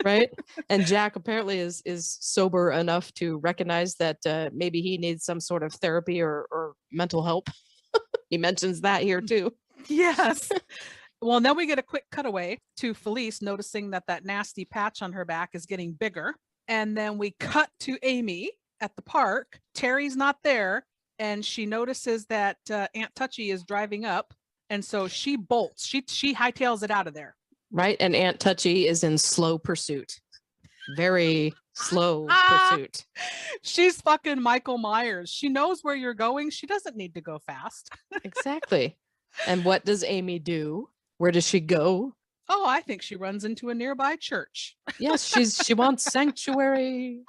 Right. And Jack apparently is sober enough to recognize that maybe he needs some sort of therapy or mental help. He mentions that here too. Yes. Well, and then we get a quick cutaway to Felice noticing that nasty patch on her back is getting bigger. And then we cut to Amy at the park. Terry's not there. And she notices that Aunt Touchy is driving up. And so she bolts. She hightails it out of there. Right. And Aunt Touchy is in slow pursuit. Very slow pursuit. She's fucking Michael Myers. She knows where you're going. She doesn't need to go fast. Exactly. And what does Amy do? Where does she go? Oh, I think she runs into a nearby church. Yes, she wants sanctuary.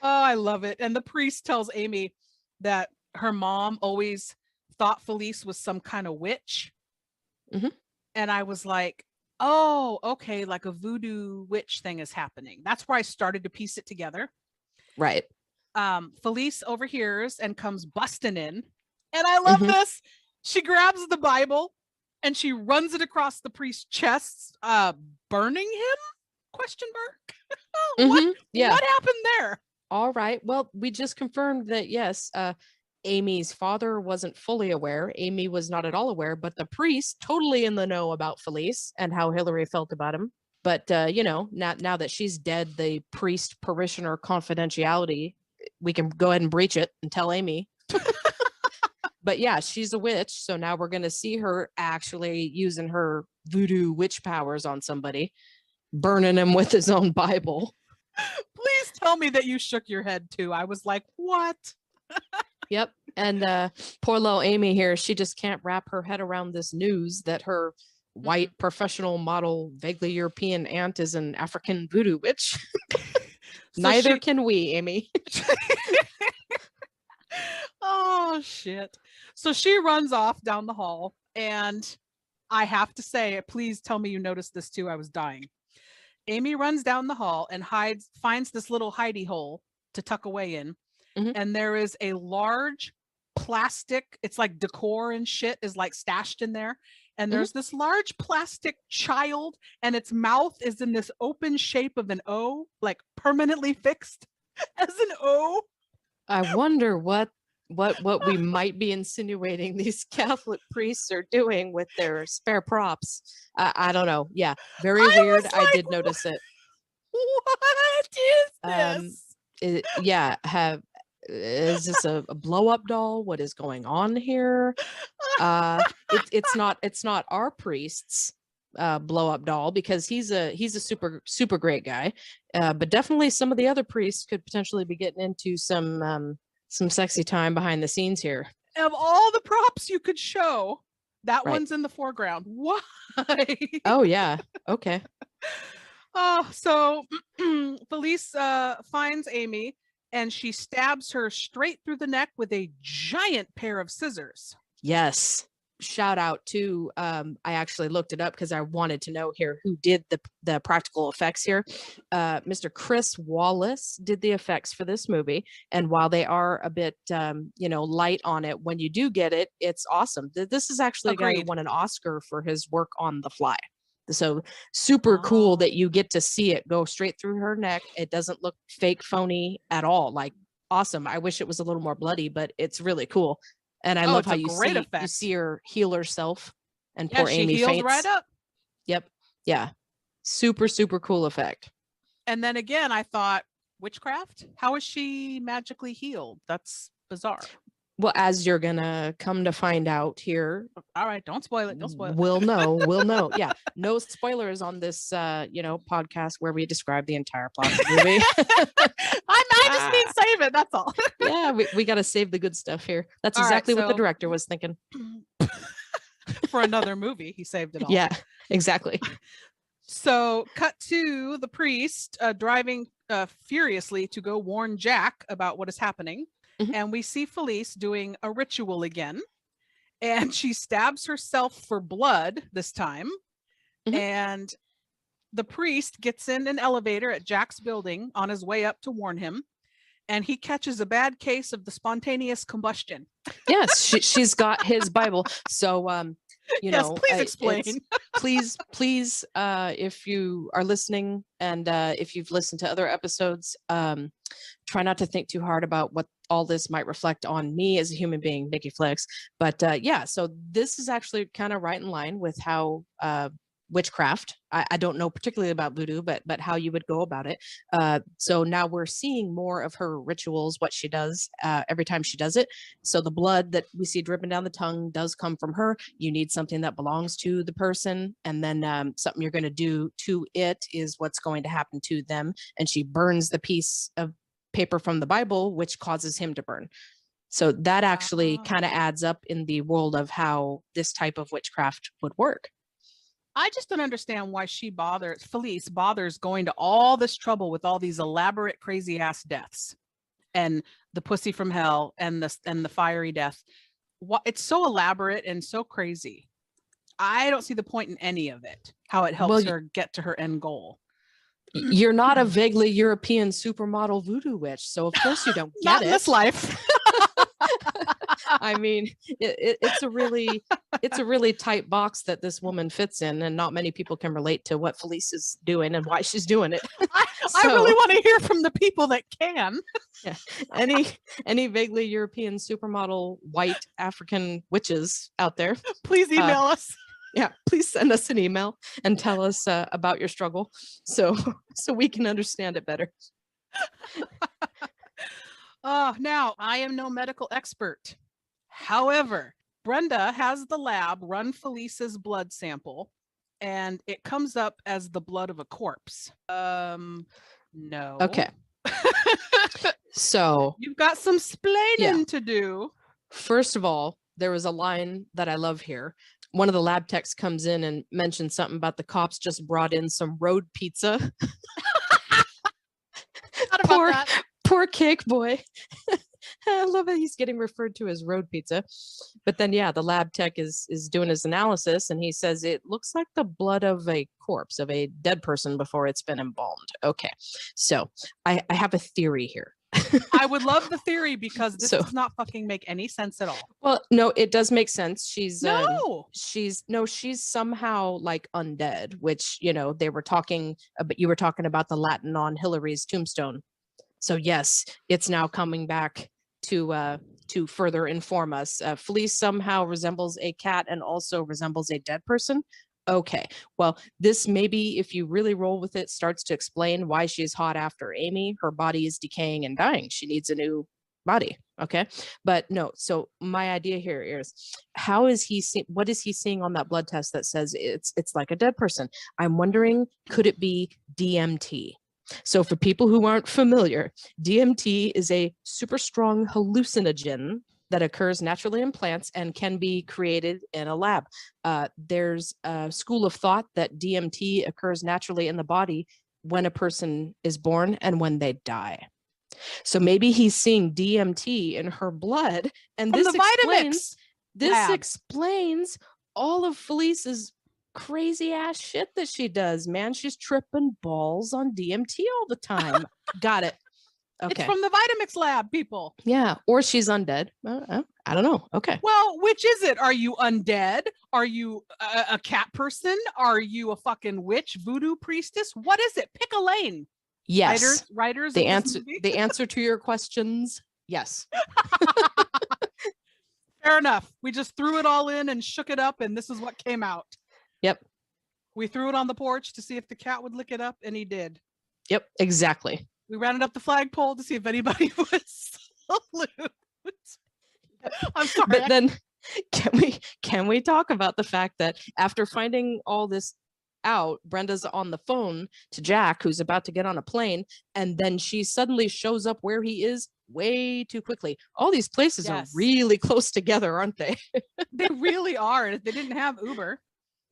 Oh, I love it. And the priest tells Amy that her mom always thought Felice was some kind of witch. And I was like, oh, okay, like a voodoo witch thing is happening. That's where I started to piece it together. Right. Felice overhears and comes busting in And I love Mhm. this. She grabs the Bible and she runs it across the priest's chest, burning him? Question mark. Yeah. What happened there? All right. Well, we just confirmed that yes, Amy's father wasn't fully aware. Amy was not at all aware, but the priest totally in the know about Felice and how Hillary felt about him. But now that she's dead, the priest parishioner confidentiality, we can go ahead and breach it and tell Amy. But yeah, she's a witch, so now we're going to see her actually using her voodoo witch powers on somebody, burning him with his own Bible. Please tell me that you shook your head too. I was like, what? Yep. And poor little Amy here, she just can't wrap her head around this news that her white professional model, vaguely European aunt is an African voodoo witch. Neither can we, Amy. Oh, shit. So she runs off down the hall, and I have to say, please tell me you noticed this too. I was dying. Amy runs down the hall and finds this little hidey hole to tuck away in. Mhm. And there is a large plastic, it's like decor and shit is like stashed in there. And there's this large plastic child, and its mouth is in this open shape of an O, like permanently fixed as an O. I wonder what we might be insinuating these Catholic priests are doing with their spare props. I don't know. Yeah, very weird. I did notice it. What is this? Is this a blow up doll? What is going on here? It's not our priest's blow up doll, because he's a super great guy. But definitely some of the other priests could potentially be getting into some sexy time behind the scenes here. Of all the props you could show, that Right. one's in the foreground. Why? Oh yeah. Okay. So Felice finds Amy, and she stabs her straight through the neck with a giant pair of scissors. Yes. Shout out to I actually looked it up because I wanted to know here who did the practical effects here. Mr. Chris Wallace did the effects for this movie, and while they are a bit light on it, when you do get it, it's awesome. This is actually a guy who Agreed. won an Oscar for his work on The Fly. So super cool that you get to see it go straight through her neck. It doesn't look fake, phony at all. Like, awesome. I wish it was a little more bloody, but it's really cool. And I love it's how a you great see effect. her heal herself, and Yeah, poor she Amy heals faints. right up. Yep. Yeah. Super cool effect. And then again, I thought, witchcraft? How is she magically healed? That's bizarre. Well, as you're gonna come to find out here, All right, don't spoil it. Don't spoil it. we'll know. Yeah, no spoilers on this podcast where we describe the entire plot of the movie. I just need to save it. That's all. Yeah, we got to save the good stuff here. That's All right, exactly what the so- director was thinking. For another movie, he saved it all. Yeah, exactly. So, cut to the priest driving furiously to go warn Jack about what is happening. Mhm. And we see Felice doing a ritual again. And she stabs herself for blood this time. Mhm. And the priest gets in an elevator at Jack's building on his way up to warn him. And he catches a bad case of the spontaneous combustion. Yes, she's got his Bible. So, Yes, please explain. please, if you are listening and if you've listened to other episodes, try not to think too hard about what all this might reflect on me as a human being, Nikki Flicks. But yeah, so this is actually kind of right in line with how witchcraft, I don't know particularly about voodoo, but how you would go about it. So now we're seeing more of her rituals, what she does every time she does it. So the blood that we see dripping down the tongue does come from her. You need something that belongs to the person, and then something you're going to do to it is what's going to happen to them. And she burns the piece of paper from the Bible, which causes him to burn. So that actually kind of adds up in the world of how this type of witchcraft would work. I just don't understand why Felice bothers going to all this trouble with all these elaborate, crazy ass deaths, and the pussy from hell and the fiery death. It's so elaborate and so crazy. I don't see the point in any of it. How it helps her get to her end goal. You're not a vaguely European supermodel voodoo witch, so of course you don't get Not it. in this life. I mean, it's a really tight box that this woman fits in, and not many people can relate to what Felice is doing and why she's doing it. I really want to hear from the people that can. Yeah. Any vaguely European supermodel white African witches out there, please email us. Yeah, please send us an email and tell us about your struggle, so we can understand it better. Now, I am no medical expert. However, Brenda has the lab run Felice's blood sample, and it comes up as the blood of a corpse. No. Okay. So you've got some splaining to do. First of all, there was a line that I love here. One of the lab techs comes in and mentions something about the cops just brought in some road pizza. Poor cake boy. I love that he's getting referred to as road pizza. But then, yeah, the lab tech is doing his analysis, and he says it looks like the blood of a corpse, of a dead person before it's been embalmed. Okay, so I have a theory here. I would love the theory, because this does not fucking make any sense at all. Well, no, it does make sense. She's somehow like undead, which, you know, they were talking about, you were talking about the Latin on Hillary's tombstone. So yes, it's now coming back to further inform us. Felice somehow resembles a cat and also resembles a dead person. Okay, well, this maybe, if you really roll with it, starts to explain why she's hot after Amy. Her body is decaying and dying. She needs a new body. Okay, but no. So my idea here is, how is he seeing? What is he seeing on that blood test that says it's like a dead person? I'm wondering, could it be DMT? So for people who aren't familiar, DMT is a super strong hallucinogen that occurs naturally in plants and can be created in a lab. There's a school of thought that DMT occurs naturally in the body when a person is born and when they die. So maybe he's seeing DMT in her blood, and this explains all of Felice's crazy ass shit that she does. Man, she's tripping balls on DMT all the time. Got it. Okay. It's from the Vitamix lab, people. Yeah, or she's undead. I don't know. Okay. Well, which is it? Are you undead? Are you a cat person? Are you a fucking witch, voodoo priestess? What is it? Pick a lane. Yes. Writers. The answer to your questions. Yes. Fair enough. We just threw it all in and shook it up, and this is what came out. Yep. We threw it on the porch to see if the cat would lick it up, and he did. Yep, exactly. We ran it up the flagpole to see if anybody was salute. I'm sorry. But then can we talk about the fact that after finding all this out, Brenda's on the phone to Jack, who's about to get on a plane, and then she suddenly shows up where he is way too quickly. All these places are really close together, aren't they? They really are. And if they didn't have Uber.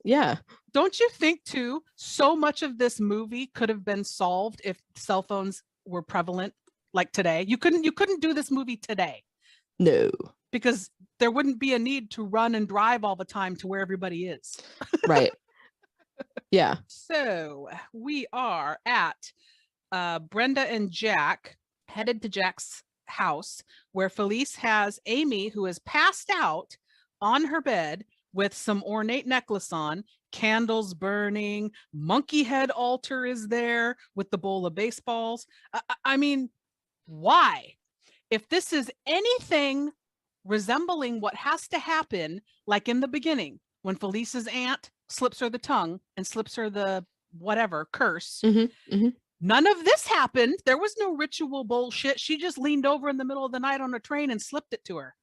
Yeah. Don't you think too, so much of this movie could have been solved if cell phones were prevalent like today? You couldn't do this movie today. No. Because there wouldn't be a need to run and drive all the time to where everybody is. Right. Yeah. So we are at Brenda and Jack headed to Jack's house, where Felice has Amy, who is passed out on her bed with some ornate necklace on, candles burning, monkey head altar is there with the bowl of baseballs. I mean, why? If this is anything resembling what has to happen, like in the beginning, when Felice's aunt slips her the tongue and slips her the whatever curse, none of this happened. There was no ritual bullshit. She just leaned over in the middle of the night on a train and slipped it to her.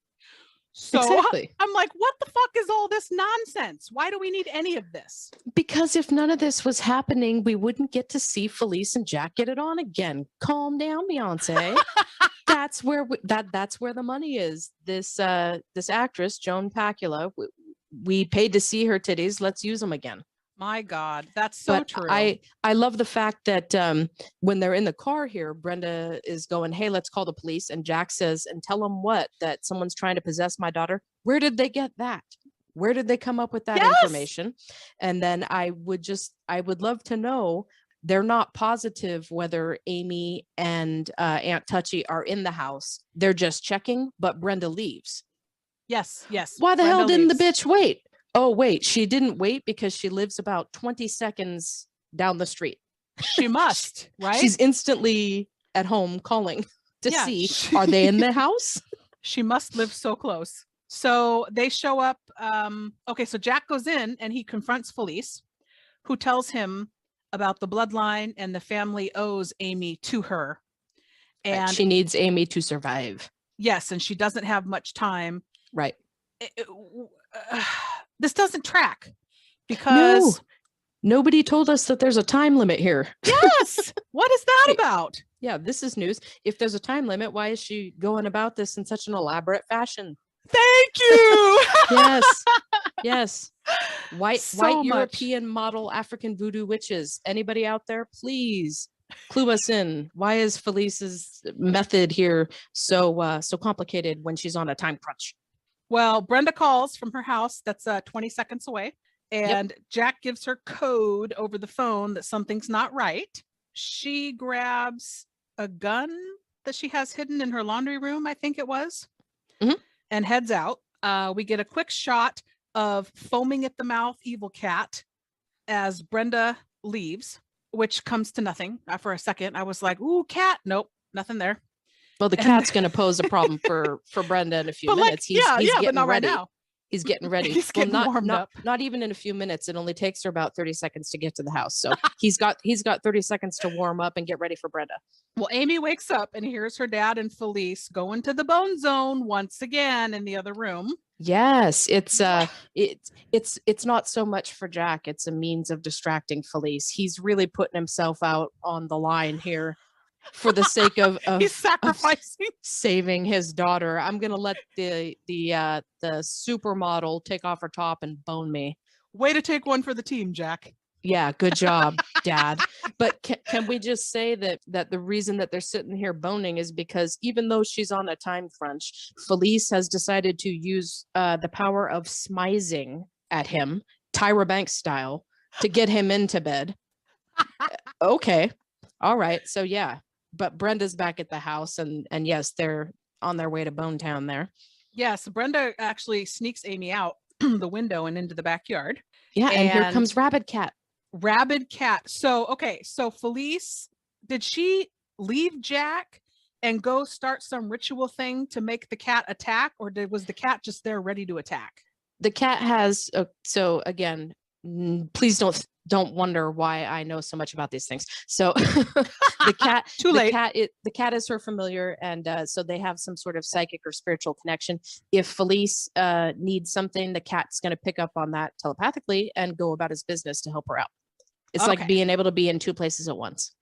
So exactly. I'm like, what the fuck is all this nonsense? Why do we need any of this? Because if none of this was happening, we wouldn't get to see Felice and Jack get it on again. Calm down, Beyonce. That's where that's where the money is. This actress, Joan Pacula, we paid to see her titties. Let's use them again. My God, that's so true. I love the fact that when they're in the car here, Brenda is going, hey, let's call the police. And Jack says, and tell them what? That someone's trying to possess my daughter. Where did they get that? Where did they come up with that information? And then I would love to know, they're not positive whether Amy and Aunt Touchy are in the house. They're just checking, but Brenda leaves. Yes, yes. Why the hell Brenda didn't the leaves. bitch wait? Oh, wait, she didn't wait because she lives about 20 seconds down the street. She must, right? She's instantly at home calling to Yeah, see, are they in the house? She must live so close. So they show up. Okay, so Jack goes in and he confronts Felice, who tells him about the bloodline and the family owes Amy to her. And She needs Amy to survive. yes, and she doesn't have much time. Right. This doesn't track because nobody told us that there's a time limit here. yes, what is that Wait. about? Yeah, this is news. If there's a time limit, why is she going about this in such an elaborate fashion? Thank you. Yes. Yes. White So much. European model African voodoo witches. Anybody out there, please clue us in. Why is Felice's method here so complicated when she's on a time crunch? Well, Brenda calls from her house that's 20 seconds away, and Jack gives her code over the phone that something's not right. She grabs a gun that she has hidden in her laundry room, I think it was, and heads out. We get a quick shot of foaming at the mouth evil cat as Brenda leaves, which comes to nothing. For a second, I was like, ooh, cat. Nope, nothing there. Well, the cat's going to pose a problem for Brenda in a few minutes. He's but getting not right ready. now. He's getting ready. He's getting warmed up. Not even in a few minutes. It only takes her about 30 seconds to get to the house. So he's got 30 seconds to warm up and get ready for Brenda. Well, Amy wakes up and hears her dad and Felice go into the bone zone once again in the other room. Yes, it's not so much for Jack. It's a means of distracting Felice. He's really putting himself out on the line here for the sake of he's sacrificing, saving his daughter. I'm gonna let the supermodel take off her top and bone me. Way to take one for the team, Jack. Yeah, good job, Dad. But can we just say that the reason that they're sitting here boning is because even though she's on a time crunch, Felice has decided to use the power of smizing at him, Tyra Banks style, to get him into bed. Okay, all right. So yeah, but Brenda's back at the house, and yes, they're on their way to Bone Town there. Yes, Brenda actually sneaks Amy out the window and into the backyard. Yeah, and here comes Rabid Cat. Rabid Cat. So, okay, so Felice, did she leave Jack and go start some ritual thing to make the cat attack, or was the cat just there ready to attack? The cat has, so again, please don't wonder why I know so much about these things. So the cat, Too late. The cat is her familiar, and so they have some sort of psychic or spiritual connection. If Felice needs something, the cat's going to pick up on that telepathically and go about his business to help her out. It's like being able to be in two places at once.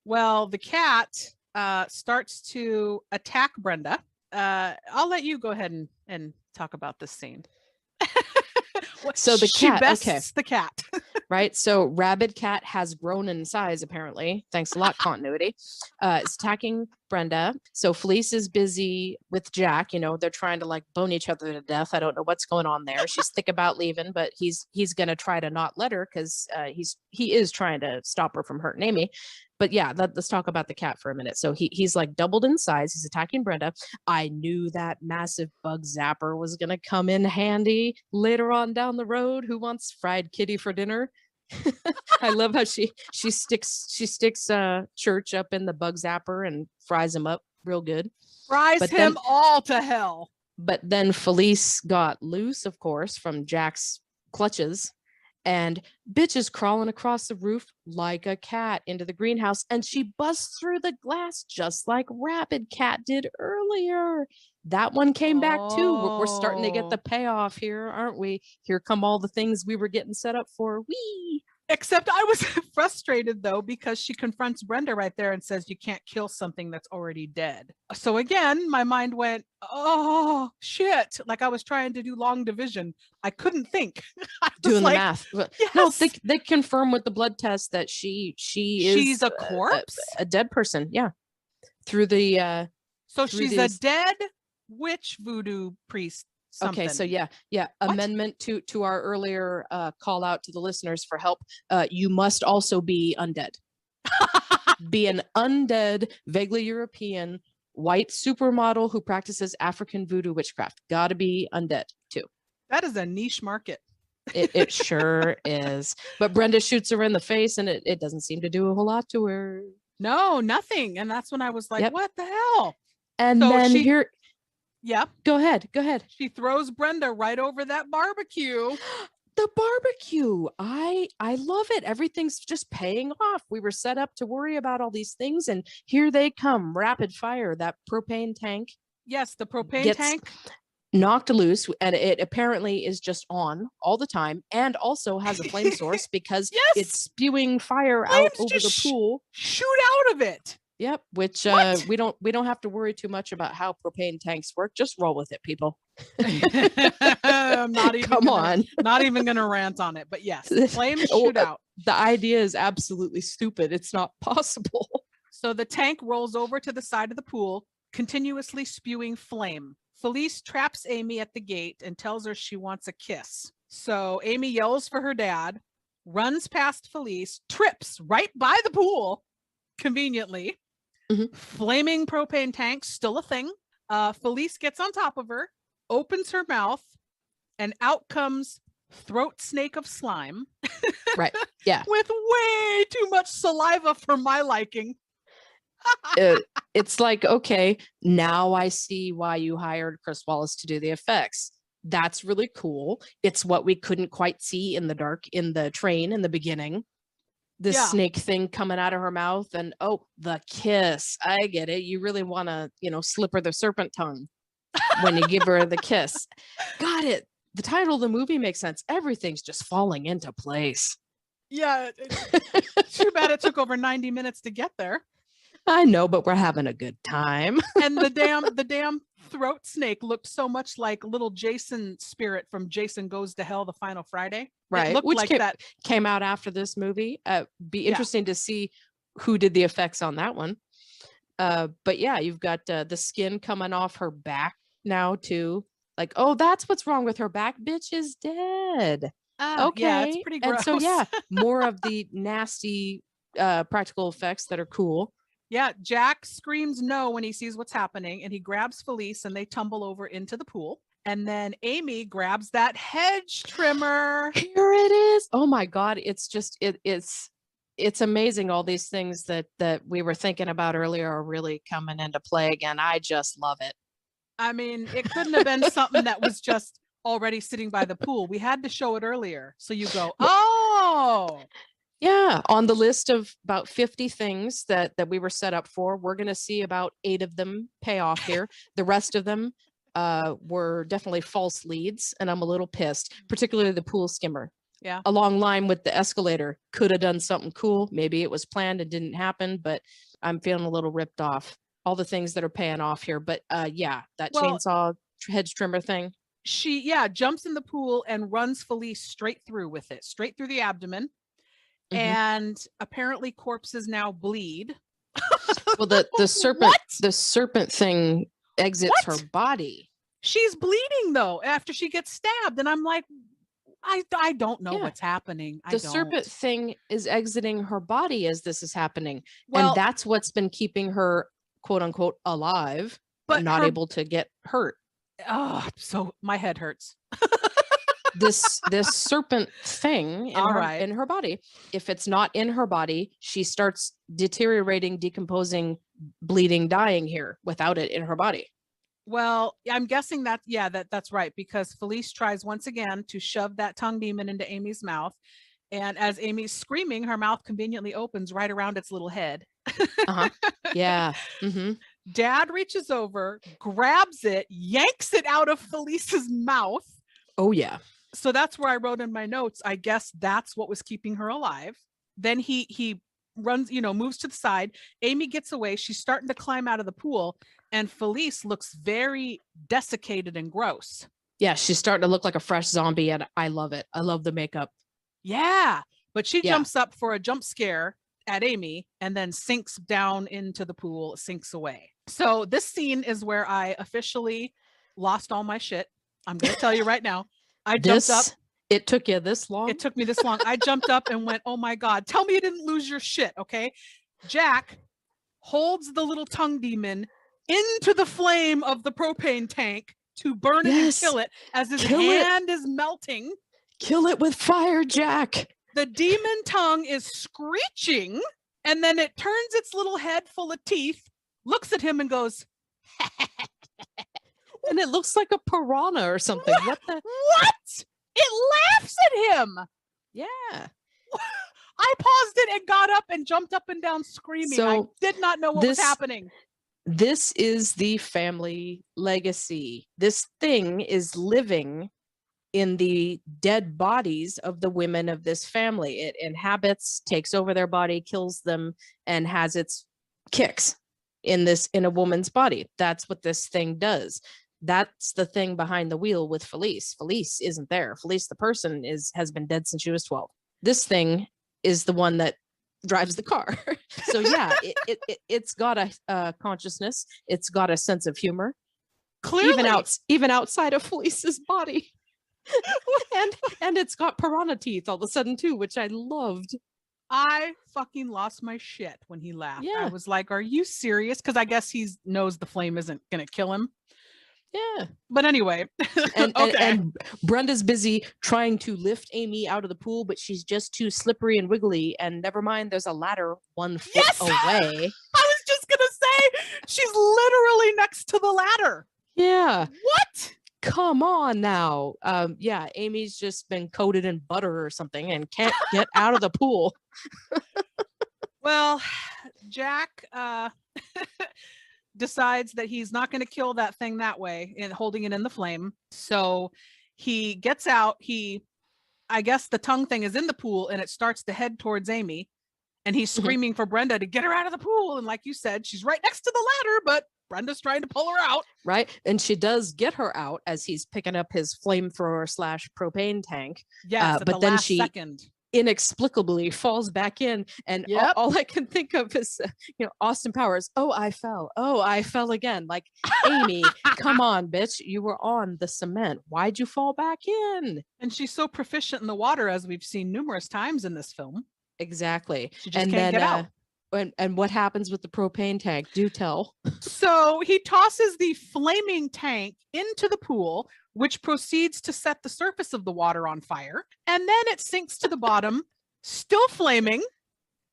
Well, the cat starts to attack Brenda. I'll let you go ahead and talk about this scene. So the she cat, bests the cat. Right. So Rabid Cat has grown in size, apparently. Thanks a lot, continuity. It's attacking Brenda. So Felice is busy with Jack. You know, they're trying to like bone each other to death. I don't know what's going on there. She's thick about leaving, but he's going to try to not let her because he is trying to stop her from hurting Amy. But yeah, let's talk about the cat for a minute. So he's like doubled in size. He's attacking Brenda. I knew that massive bug zapper was going to come in handy later on down the road. Who wants fried kitty for dinner? I love how she sticks Church up in the bug zapper and fries him up real good. Fries him all to hell. But then Felice got loose, of course, from Jack's clutches. And bitch is crawling across the roof like a cat into the greenhouse, and she busts through the glass just like Rabid Cat did earlier. That one came back too. We're starting to get the payoff here, aren't we? Here come all the things we were getting set up for. Wee! Except I was frustrated though, because she confronts Brenda right there and says, you can't kill something that's already dead. So again, my mind went, oh shit. Like I was trying to do long division. I couldn't think. Doing the math. Yes. No, they confirm with the blood test that she's a corpse, a dead person. Yeah. Through the, so she's a dead witch voodoo priest. Something. Okay, so yeah. What? Amendment to our earlier call out to the listeners for help. You must also be undead. Be an undead, vaguely European white supermodel who practices African voodoo witchcraft. Gotta be undead too. That is a niche market. It sure is. But Brenda shoots her in the face and it doesn't seem to do a whole lot to her. No, nothing. And that's when I was like, Yep. what the hell? And So then she- here, Yeah. go ahead. She throws Brenda right over that barbecue. The barbecue. I love it. Everything's just paying off. We were set up to worry about all these things, and here they come, rapid fire. That propane tank Yes, the propane gets tank. knocked loose, and it apparently is just on all the time, and also has a flame source because Yes! it's spewing fire out Flames over the just pool. Shoot out of it. Yep, which What? we don't have to worry too much about how propane tanks work. Just roll with it, people. I'm not even Come on. Not even gonna rant on it, but yes, flames Oh, shoot out. The idea is absolutely stupid. It's not possible. So the tank rolls over to the side of the pool, continuously spewing flame. Felice traps Amy at the gate and tells her she wants a kiss. So Amy yells for her dad, runs past Felice, trips right by the pool, conveniently. Mhm. Flaming propane tank, still a thing. Felice gets on top of her, opens her mouth, and out comes throat snake of slime. Right. Yeah. With way too much saliva for my liking. It's like, okay, now I see why you hired Chris Wallace to do the effects. That's really cool. It's what we couldn't quite see in the dark in the train in the beginning. The Yeah. snake thing coming out of her mouth, and oh, the kiss. I get it. You really want to, slip her the serpent tongue when you give her the kiss. Got it. The title of the movie makes sense. Everything's just falling into place. Yeah. Too bad it took over 90 minutes to get there. I know, but we're having a good time. And the damn throat snake looked so much like little Jason spirit from Jason Goes to Hell, the Final Friday. Right. It looked Which like came, that. came out after this movie. Be Yeah. interesting to see who did the effects on that one. But yeah, you've got the skin coming off her back now too. Like, oh, that's what's wrong with her back. Bitch is dead. Okay. Yeah, it's pretty gross. And so yeah, more of the nasty practical effects that are cool. Yeah, Jack screams no when he sees what's happening, and he grabs Felice and they tumble over into the pool. And then Amy grabs that hedge trimmer. Here it is. Oh my God. It's just it's amazing. All these things that we were thinking about earlier are really coming into play again. I just love it. I mean, it couldn't have been something that was just already sitting by the pool. We had to show it earlier. So you go, oh. Yeah, on the list of about 50 things that we were set up for, we're going to see about 8 of them pay off here. The rest of them were definitely false leads, and I'm a little pissed, particularly the pool skimmer. Yeah. Along line with the escalator, could have done something cool. Maybe it was planned and didn't happen, but I'm feeling a little ripped off. All the things that are paying off here, but yeah, that chainsaw hedge trimmer thing. She jumps in the pool and runs Felice straight through with it, straight through the abdomen. Mhm. And apparently corpses now bleed. Well, the serpent thing exits her body. She's bleeding though after she gets stabbed, and I'm like, I don't know Yeah. what's happening. The serpent thing is exiting her body as this is happening, Well- and that's what's been keeping her quote unquote alive, But but not her- able to get hurt. Oh, so my head hurts. This serpent thing All right. in her body, if it's not in her body, she starts deteriorating, decomposing, bleeding, dying here without it in her body. Well, I'm guessing that's right, because Felice tries once again to shove that tongue demon into Amy's mouth. And as Amy's screaming, her mouth conveniently opens right around its little head. Uh-huh. Yeah. Mm-hmm. Dad reaches over, grabs it, yanks it out of Felice's mouth. Oh yeah. So that's where I wrote in my notes, I guess that's what was keeping her alive. Then he runs, moves to the side. Amy gets away. She's starting to climb out of the pool, and Felice looks very desiccated and gross. Yeah, she's starting to look like a fresh zombie, and I love it. I love the makeup. Yeah, but she Yeah. jumps up for a jump scare at Amy and then sinks down into the pool, sinks away. So this scene is where I officially lost all my shit. I'm going to tell you right now. I jumped up. It took you this long? It took me this long. I jumped up and went, oh my God, tell me you didn't lose your shit. Okay. Jack holds the little tongue demon into the flame of the propane tank to burn it Yes. and kill it as his Kill it. hand is melting. Kill it with fire, Jack. The demon tongue is screeching, and then it turns its little head full of teeth, looks at him and goes, And it looks like a piranha or something. What the? what? It laughs at him. Yeah. I paused it and got up and jumped up and down screaming. I So did not know what was this- happening. This is the family legacy. This thing is living in the dead bodies of the women of this family. It inhabits, takes over their body, kills them, and has its kicks in a woman's body. That's what this thing does. That's the thing behind the wheel with Felice. Felice isn't there. Felice, the person, has been dead since she was 12. This thing is the one that drives the car. So yeah, it's got a consciousness. It's got a sense of humor. Clearly. Even outside of Felice's body. and it's got piranha teeth all of a sudden too, which I loved. I fucking lost my shit when he laughed. I Yeah. was like, are you serious? Because I guess he knows the flame isn't going to kill him. Yeah. But anyway. And, okay. and Brenda's busy trying to lift Amy out of the pool, but she's just too slippery and wiggly. And never mind, there's a ladder 1 foot Yes! away. I was just going to say, she's literally next to the ladder. Yeah. What? Come on now. Yeah, Amy's just been coated in butter or something and can't get out of the pool. Well, Jack decides that he's not going to kill that thing that way in holding it in the flame. So he gets out. I guess the tongue thing is in the pool and it starts to head towards Amy. And he's screaming for Brenda to get her out of the pool. And like you said, she's right next to the ladder, but Brenda's trying to pull her out. Right. And she does get her out as he's picking up his flamethrower / propane tank. Yes, but then she second. Inexplicably falls back in. And Yep. all I can think of is, Austin Powers. Oh, I fell. Oh, I fell again. Like, Amy, come on, bitch. You were on the cement. Why'd you fall back in? And she's so proficient in the water, as we've seen numerous times in this film. Exactly. She just And can't then, get out. And what happens with the propane tank? Do tell. So he tosses the flaming tank into the pool, which proceeds to set the surface of the water on fire. And then it sinks to the bottom, still flaming,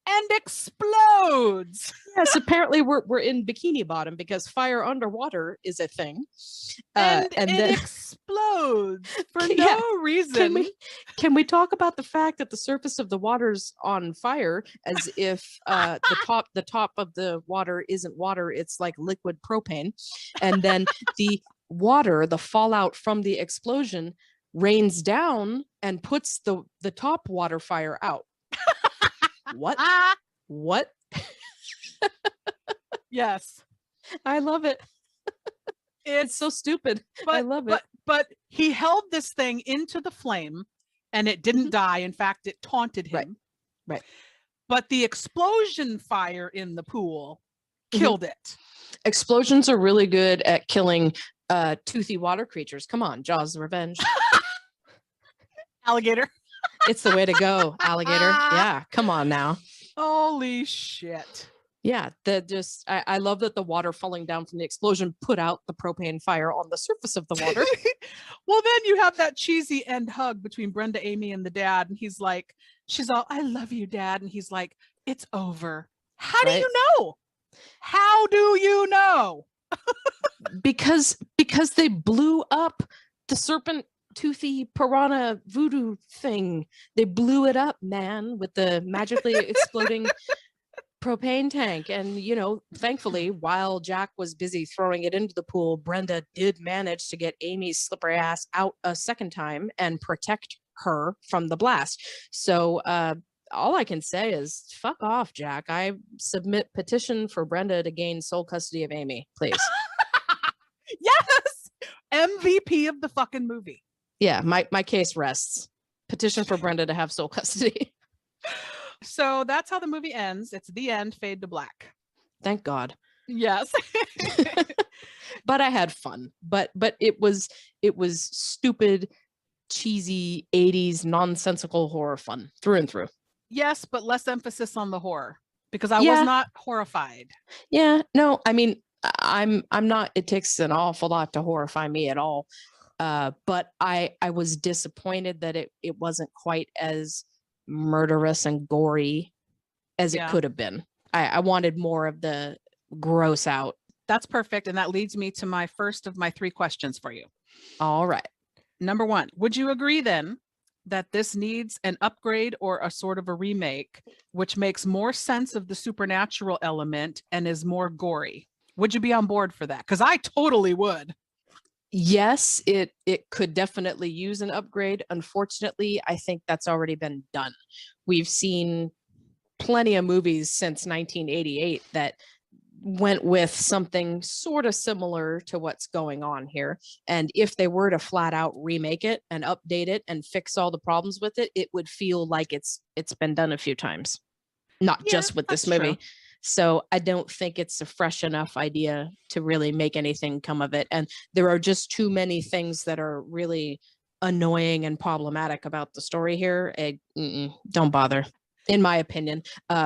and explodes. Yes, apparently we're in Bikini Bottom because fire underwater is a thing. And it then explodes for Yeah. no reason. Can we talk about the fact that the surface of the water's on fire as if the top of the water isn't water, it's like liquid propane, and then the water, the fallout from the explosion, rains down and puts the top water fire out. What? What? Yes. I love it. It's so stupid. I love it. But he held this thing into the flame and it didn't die. In fact, it taunted him. Right. But the explosion fire in the pool killed it. Explosions are really good at killing toothy water creatures. Come on, Jaws the Revenge. Alligator. It's the way to go, alligator. Yeah, come on now. Holy shit. Yeah, I love that the water falling down from the explosion put out the propane fire on the surface of the water. Well, then you have that cheesy end hug between Brenda, Amy, and the dad. And he's like, she's all, I love you, Dad. And he's like, it's over. How do you know? How do you know? because they blew up the serpent toothy piranha voodoo thing. They blew it up, man, with the magically exploding propane tank. And thankfully, while Jack was busy throwing it into the pool, Brenda did manage to get Amy's slippery ass out a second time and protect her from the blast. So all I can say is fuck off, Jack. I submit petition for Brenda to gain sole custody of Amy, please. Yes. MVP of the fucking movie. Yeah, my case rests. Petition for Brenda to have sole custody. So that's how the movie ends. It's the end, fade to black. Thank God. Yes. But I had fun. But it was stupid, cheesy 80s nonsensical horror fun through and through. Yes, but less emphasis on the horror because I was not horrified. Yeah, no, I mean, I'm not, it takes an awful lot to horrify me at all. But I was disappointed that it wasn't quite as murderous and gory as it Yeah. could have been. I wanted more of the gross out. That's perfect. And that leads me to my first of my 3 questions for you. All right. Number 1, would you agree then that this needs an upgrade or a sort of a remake, which makes more sense of the supernatural element and is more gory? Would you be on board for that? Because I totally would. Yes, it could definitely use an upgrade. Unfortunately, I think that's already been done. We've seen plenty of movies since 1988 that went with something sort of similar to what's going on here. And if they were to flat out remake it and update it and fix all the problems with it, it would feel like it's been done a few times, not Yeah, just with this that's movie. true. So I don't think it's a fresh enough idea to really make anything come of it. And there are just too many things that are really annoying and problematic about the story here. Don't bother, in my opinion.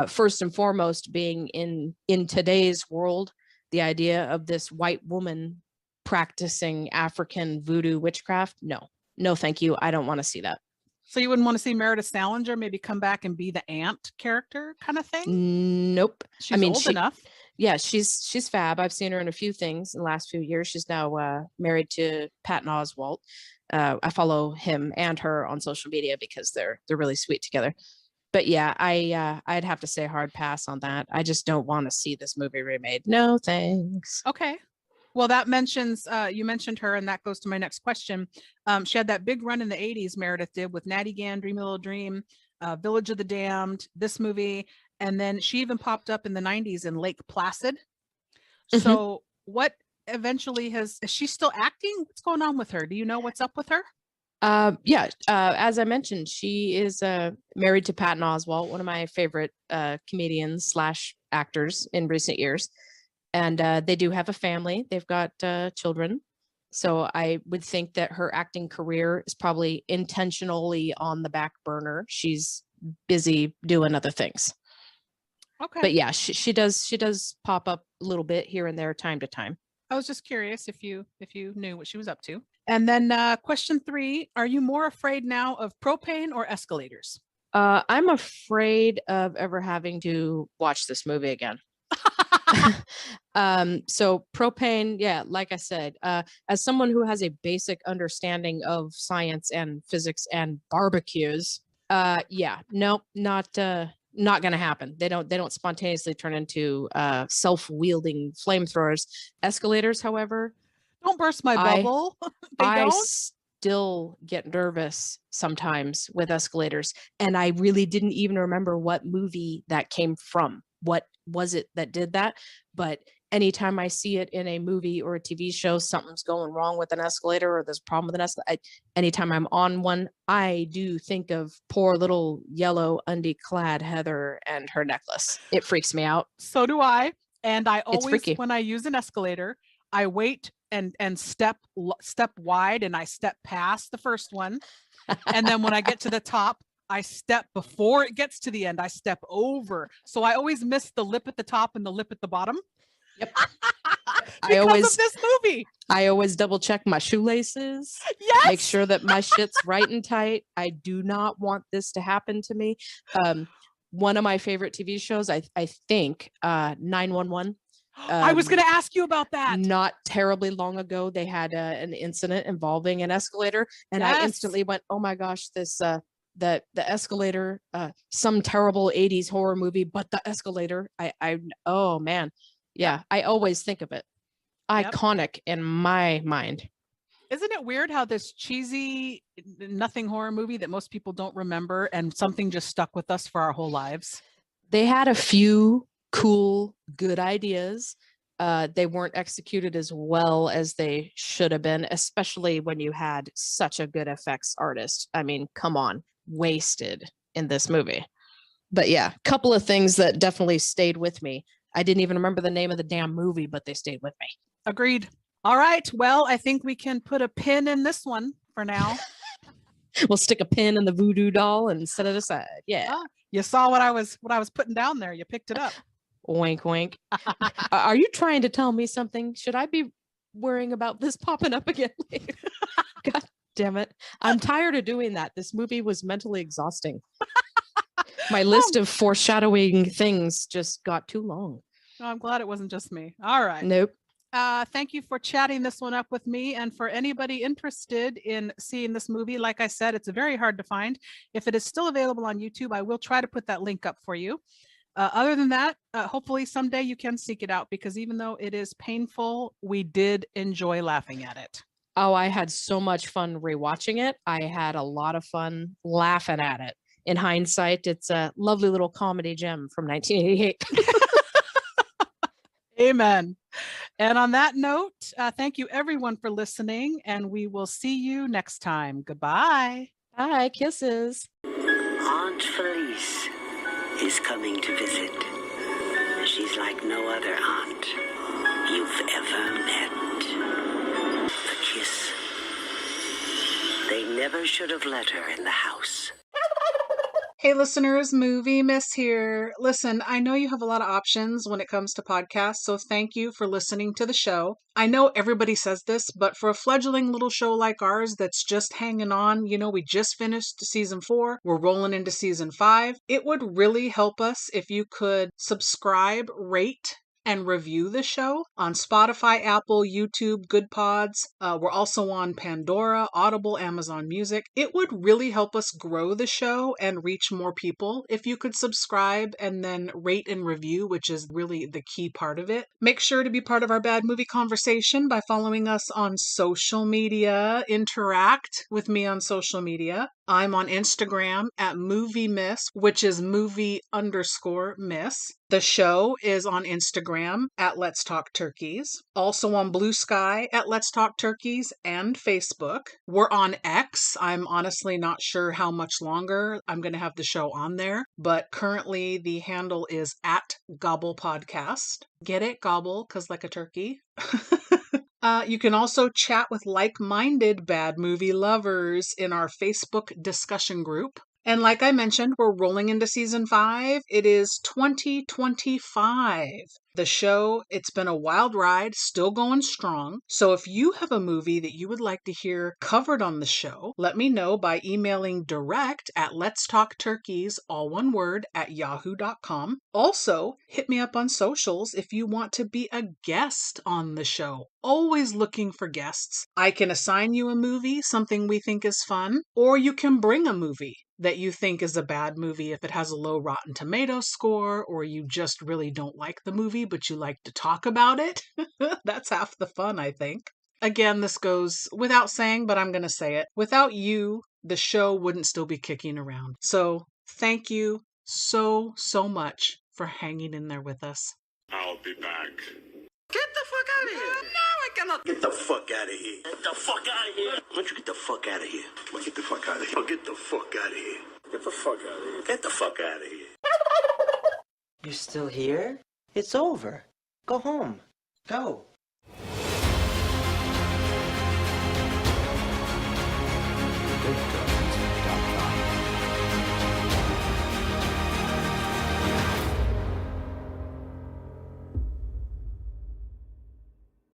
First and foremost, being in today's world, the idea of this white woman practicing African voodoo witchcraft, no, thank you. I don't want to see that. So you wouldn't want to see Meredith Salinger maybe come back and be the aunt character kind of thing? Nope. She's old enough. Yeah, she's fab. I've seen her in a few things in the last few years. She's now married to Patton Oswalt. I follow him and her on social media because they're really sweet together. But yeah, I'd have to say hard pass on that. I just don't want to see this movie remade. No, thanks. Okay. Well, that mentions, you mentioned her, and that goes to my next question. She had that big run in the 80s, Meredith did, with Natty Gann, Dreamy Little Dream, Village of the Damned, this movie, and then she even popped up in the 90s in Lake Placid. So what eventually is she still acting? What's going on with her? Do you know what's up with her? As I mentioned, she is married to Patton Oswalt, one of my favorite comedians / actors in recent years. And they do have a family. They've got children. So I would think that her acting career is probably intentionally on the back burner. She's busy doing other things. Okay. But yeah, she does pop up a little bit here and there, time to time. I was just curious if you knew what she was up to. And then question 3, are you more afraid now of propane or escalators? I'm afraid of ever having to watch this movie again. So propane, yeah, like I said, as someone who has a basic understanding of science and physics and barbecues, nope, not gonna happen. They don't spontaneously turn into self-wielding flamethrowers. Escalators, however, don't burst my bubble. I still get nervous sometimes with escalators, and I really didn't even remember what movie that came from. What was it that did that? But anytime I see it in a movie or a TV show, something's going wrong with an escalator or there's a problem with an escalator. Anytime I'm on one, I do think of poor little yellow undie-clad Heather and her necklace. It freaks me out. So do I. And I always, when I use an escalator, I wait and step wide, and I step past the first one. And then when I get to the top, I step before it gets to the end. I step over. So I always miss the lip at the top and the lip at the bottom. Yep. Because of this movie. I always double check my shoelaces. Yes. Make sure that my shit's right and tight. I do not want this to happen to me. One of my favorite TV shows, I think, 911. I was going to ask you about that. Not terribly long ago, they had an incident involving an escalator, and I instantly went, "Oh my gosh, this the escalator, some terrible 80s horror movie, but the escalator." Oh man, yeah, I always think of it. Iconic in my mind. Isn't it weird how this cheesy, nothing horror movie that most people don't remember, and something just stuck with us for our whole lives? They had a few cool, good ideas. They weren't executed as well as they should have been, especially when you had such a good effects artist. I mean, come on, wasted in this movie. But yeah, a couple of things that definitely stayed with me. I didn't even remember the name of the damn movie, but they stayed with me. Agreed. All right. Well, I think we can put a pin in this one for now. We'll stick a pin in the voodoo doll and set it aside. Yeah. You saw what I was putting down there. You picked it up. Wink, wink. Are you trying to tell me something? Should I be worrying about this popping up again later? God damn it. I'm tired of doing that. This movie was mentally exhausting. My list of foreshadowing things just got too long. Oh, I'm glad it wasn't just me. All right. Nope. Thank you for chatting this one up with me. And for anybody interested in seeing this movie, like I said, it's very hard to find. If it is still available on YouTube, I will try to put that link up for you. Other than that, hopefully someday you can seek it out, because even though it is painful, we did enjoy laughing at it. Oh, I had so much fun rewatching it. I had a lot of fun laughing at it. In hindsight, it's a lovely little comedy gem from 1988. Amen. And on that note, thank you everyone for listening, and we will see you next time. Goodbye. Bye. Kisses. Aunt Felice is coming to visit. She's like no other aunt you've ever met. The kiss. They never should have let her in the house. Hey listeners, Movie Miss here. Listen, I know you have a lot of options when it comes to podcasts, so thank you for listening to the show. I know everybody says this, but for a fledgling little show like ours that's just hanging on, we just finished season 4, we're rolling into season 5, it would really help us if you could subscribe, rate, and review the show on Spotify, Apple, YouTube, Good Pods. We're also on Pandora, Audible, Amazon Music. It would really help us grow the show and reach more people if you could subscribe and then rate and review, which is really the key part of it. Make sure to be part of our Bad Movie conversation by following us on social media. Interact with me on social media. I'm on Instagram at Movie Miss, which is movie_miss. The show is on Instagram at Let's Talk Turkeys. Also on Blue Sky at Let's Talk Turkeys and Facebook. We're on X. I'm honestly not sure how much longer I'm going to have the show on there, but currently the handle is at Gobble Podcast. Get it? Gobble, 'cause like a turkey. You can also chat with like-minded bad movie lovers in our Facebook discussion group. And like I mentioned, we're rolling into season 5. It is 2025. The show, it's been a wild ride, still going strong. So if you have a movie that you would like to hear covered on the show, let me know by emailing direct at letstalkturkeys, all one word, at yahoo.com. Also, hit me up on socials if you want to be a guest on the show. Always looking for guests. I can assign you a movie, something we think is fun, or you can bring a movie that you think is a bad movie if it has a low Rotten Tomatoes score, or you just really don't like the movie but you like to talk about it. That's half the fun, I think. Again, this goes without saying, but I'm going to say it. Without you, the show wouldn't still be kicking around. So thank you so much for hanging in there with us. I'll be back. Get the fuck out of here. No, I cannot. Get the fuck out of here. Get the fuck out of here. Why don't you get the fuck out of here? Well, get the fuck out of here. Oh, get the fuck out of here. Get the fuck out of here. Get the fuck out of here. You're still here? It's over. Go home. Go.